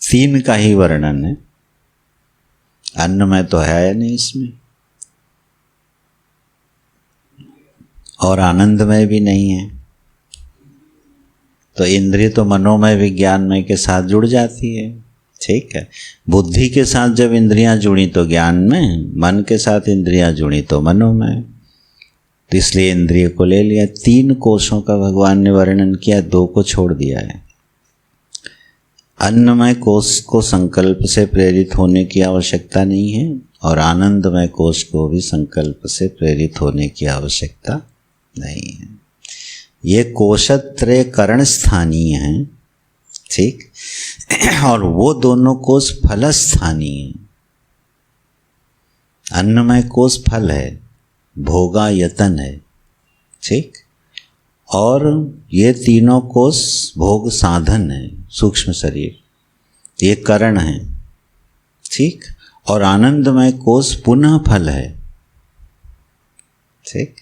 Speaker 1: तीन का ही वर्णन है, अन्नमय तो है नहीं इसमें, और आनंदमय भी नहीं है। तो इंद्रिय तो मनोमय विज्ञानमय के साथ जुड़ जाती है, ठीक है। बुद्धि के साथ जब इंद्रियां जुड़ी तो ज्ञान में, मन के साथ इंद्रियां जुड़ी तो मनोमय। तो इसलिए इंद्रिय को ले लिया। तीन कोषों का भगवान ने वर्णन किया, दो को छोड़ दिया है। अन्नमय कोष को संकल्प से प्रेरित होने की आवश्यकता नहीं है, और आनंदमय कोष को भी संकल्प से प्रेरित होने की आवश्यकता नहीं है। ये कोशत्रय करण स्थानीय हैं, ठीक, और वो दोनों कोष फल स्थानीय हैं। अन्नमय कोष फल है, भोगायतन है, ठीक, और ये तीनों कोष भोग साधन है, सूक्ष्म शरीर, ये करण है, ठीक, और आनंदमय कोष पुनः फल है, ठीक।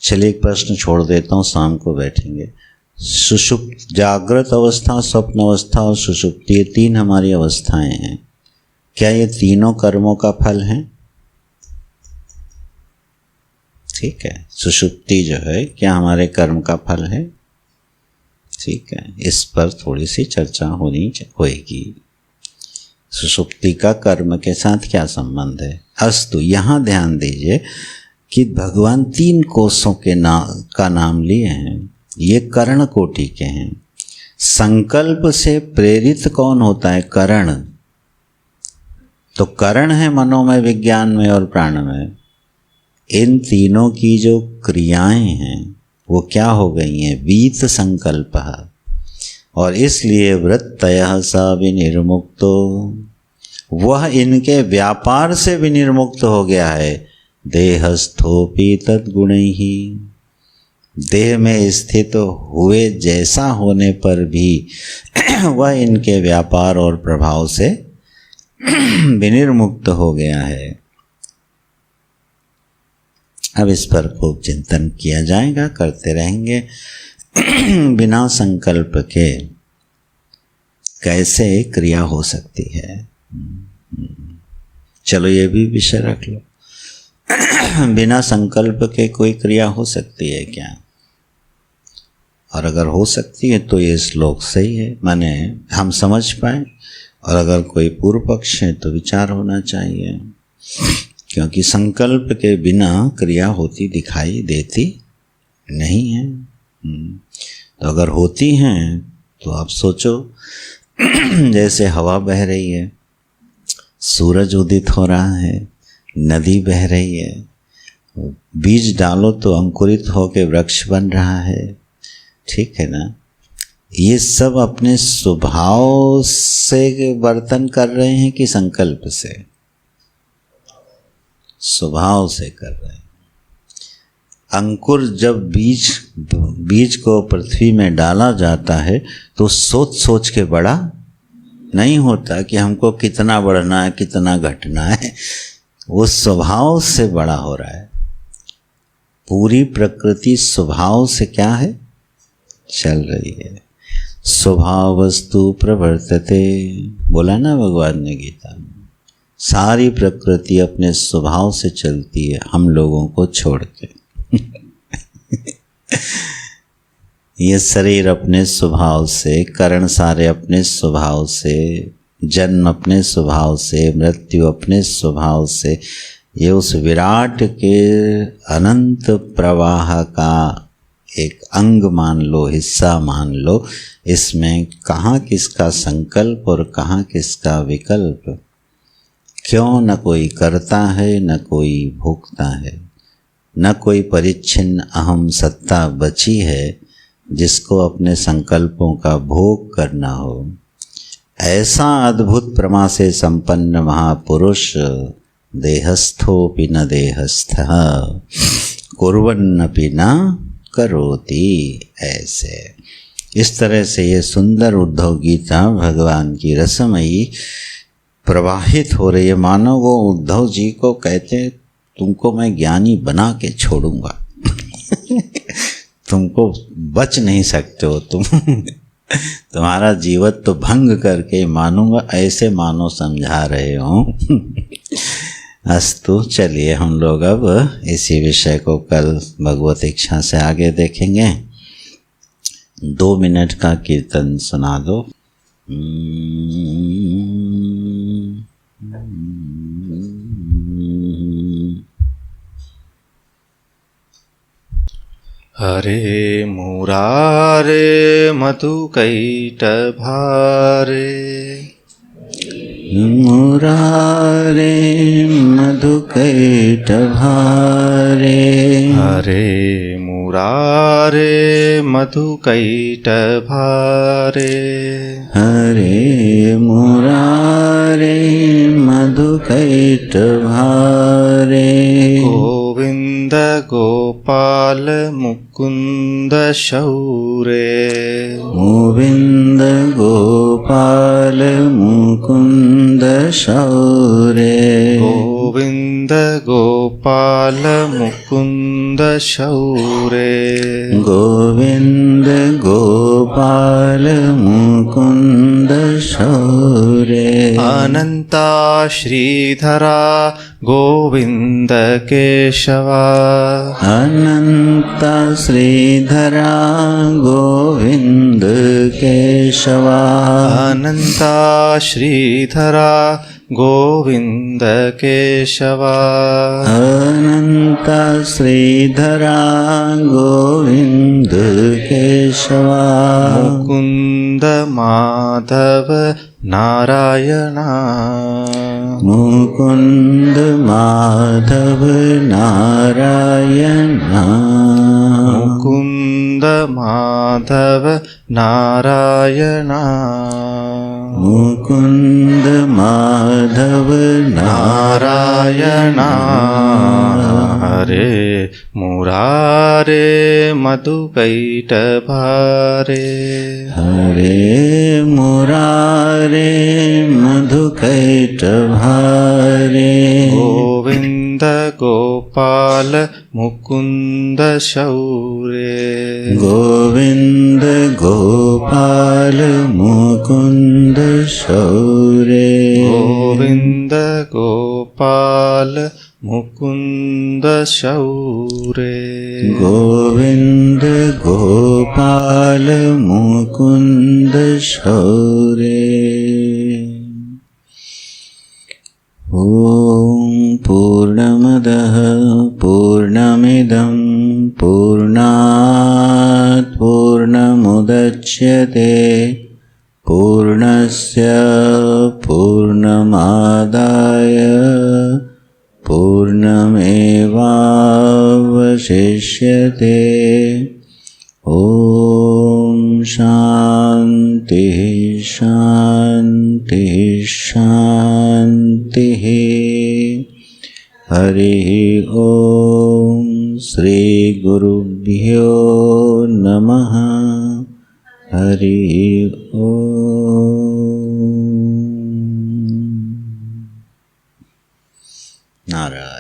Speaker 1: चलिए एक प्रश्न छोड़ देता हूँ, शाम को बैठेंगे। सुषुप्त, जागृत अवस्था, स्वप्न अवस्था और सुषुप्ति, ये तीन हमारी अवस्थाएं हैं। क्या ये तीनों कर्मों का फल हैं। ठीक है, सुषुप्ति जो है क्या हमारे कर्म का फल है। ठीक है, इस पर थोड़ी सी चर्चा होगी। सुषुप्ति का कर्म के साथ क्या संबंध है। अस्तु, यहाँ ध्यान दीजिए कि भगवान तीन कोषों के का नाम लिए हैं, ये कर्ण कोटि के हैं। संकल्प से प्रेरित कौन होता है, कर्ण। तो कर्ण है मनोमय, विज्ञानमय और प्राणमय। इन तीनों की जो क्रियाएं हैं वो क्या हो गई हैं, वीत संकल्प, और इसलिए वृत्तयः स विनिर्मुक्तो, वह इनके व्यापार से विनिर्मुक्त हो गया है। देहस्थोपि तद्गुणैः, देह में स्थित हुए जैसा होने पर भी वह इनके व्यापार और प्रभाव से विनिर्मुक्त हो गया है। अब इस पर खूब चिंतन किया जाएगा, करते रहेंगे। बिना संकल्प के कैसे क्रिया हो सकती है? चलो ये भी विषय रख लो। बिना संकल्प के कोई क्रिया हो सकती है क्या? और अगर हो सकती है तो ये श्लोक सही है, माने हम समझ पाए। और अगर कोई पूर्व पक्ष है तो विचार होना चाहिए, क्योंकि संकल्प के बिना क्रिया होती दिखाई देती नहीं है। तो अगर होती हैं तो आप सोचो, जैसे हवा बह रही है, सूरज उदित हो रहा है, नदी बह रही है, बीज डालो तो अंकुरित होकर वृक्ष बन रहा है, ठीक है ना? ये सब अपने स्वभाव से वर्तन कर रहे हैं कि संकल्प से? स्वभाव से कर रहे हैं। अंकुर जब बीज को पृथ्वी में डाला जाता है तो सोच सोच के बड़ा नहीं होता कि हमको कितना बढ़ना है, कितना घटना है। वो स्वभाव से बड़ा हो रहा है। पूरी प्रकृति स्वभाव से क्या है? चल रही है। स्वभाव वस्तु प्रवर्तते, बोला ना भगवान ने गीता में। सारी प्रकृति अपने स्वभाव से चलती है, हम लोगों को छोड़ के। ये शरीर अपने स्वभाव से, कर्ण सारे अपने स्वभाव से, जन्म अपने स्वभाव से, मृत्यु अपने स्वभाव से, ये उस विराट के अनंत प्रवाह का एक अंग मान लो, हिस्सा मान लो। इसमें कहाँ किसका संकल्प और कहाँ किसका विकल्प? क्यों न कोई करता है, न कोई भोगता है, न कोई परिच्छिन्न अहम सत्ता बची है जिसको अपने संकल्पों का भोग करना हो। ऐसा अद्भुत प्रमा से संपन्न महापुरुष देहस्थोपि न देहस्थः कुर्वन्नपि न करोति। ऐसे इस तरह से ये सुंदर उद्धव गीता भगवान की रसमयी प्रवाहित हो रही है। मानो वो उद्धव जी को कहते, तुमको मैं ज्ञानी बना के छोड़ूंगा। तुमको बच नहीं सकते हो तुम। तुम्हारा जीवन तो भंग करके मानूंगा, ऐसे मानो समझा रहे हो। अस्तु, चलिए हम लोग अब इसी विषय को कल भगवत इच्छा से आगे देखेंगे। 2 मिनट का कीर्तन सुना दो।
Speaker 2: हरे मुरारे मधुकैटभारे,
Speaker 1: मुरारे मधुकैटभारे,
Speaker 2: हरे मुरारे मधुकैटभारे,
Speaker 1: हरे मुरारे मधुकैटभारे।
Speaker 2: गोविंद गोपाल मुकुंद शौरे,
Speaker 1: गोविंद गोपाल मुकुंद शौरे,
Speaker 2: गोविंद गोपाल मुकुंद शौरे,
Speaker 1: गोविंद गोपाल मुकुंद शौरे।
Speaker 2: अनंता श्रीधरा गोविंद केशवा,
Speaker 1: अनंत श्रीधरा गोविंद केशवा,
Speaker 2: अनंता श्रीधरा गोविंद केशवा,
Speaker 1: अनंत श्रीधरा गोविंद केशवा।
Speaker 2: मुकुंद माधव नारायणा,
Speaker 1: मुकुंद माधव नारायणा,
Speaker 2: मुकुंद माधव नारायणा,
Speaker 1: मुकुंद माधव नारायणा।
Speaker 2: हरे मुरारे मधुकैटभारे
Speaker 1: हरे मुरारे मधुकैटभारे
Speaker 2: गोविन्द गोपाल मुकुन्द शौरे
Speaker 1: गोविन्द गोपाल मुकुन्द शौरे
Speaker 2: गोविन्द गोपाल मुकुन्द शौरे
Speaker 1: गोविन्द गोपाल मुकुन्द शौरे। ॐ पूर्णमदः पूर्णमिदं पूर्णात् पूर्णमुदच्यते पूर्णस्य पूर्णमादाय पूर्णमेवावशिष्यते। ॐ शान्तिः शान्तिः शान्तिः। हरिः ॐ श्रीगुरुभ्यो नमः। हरिः ॐ। नारायण।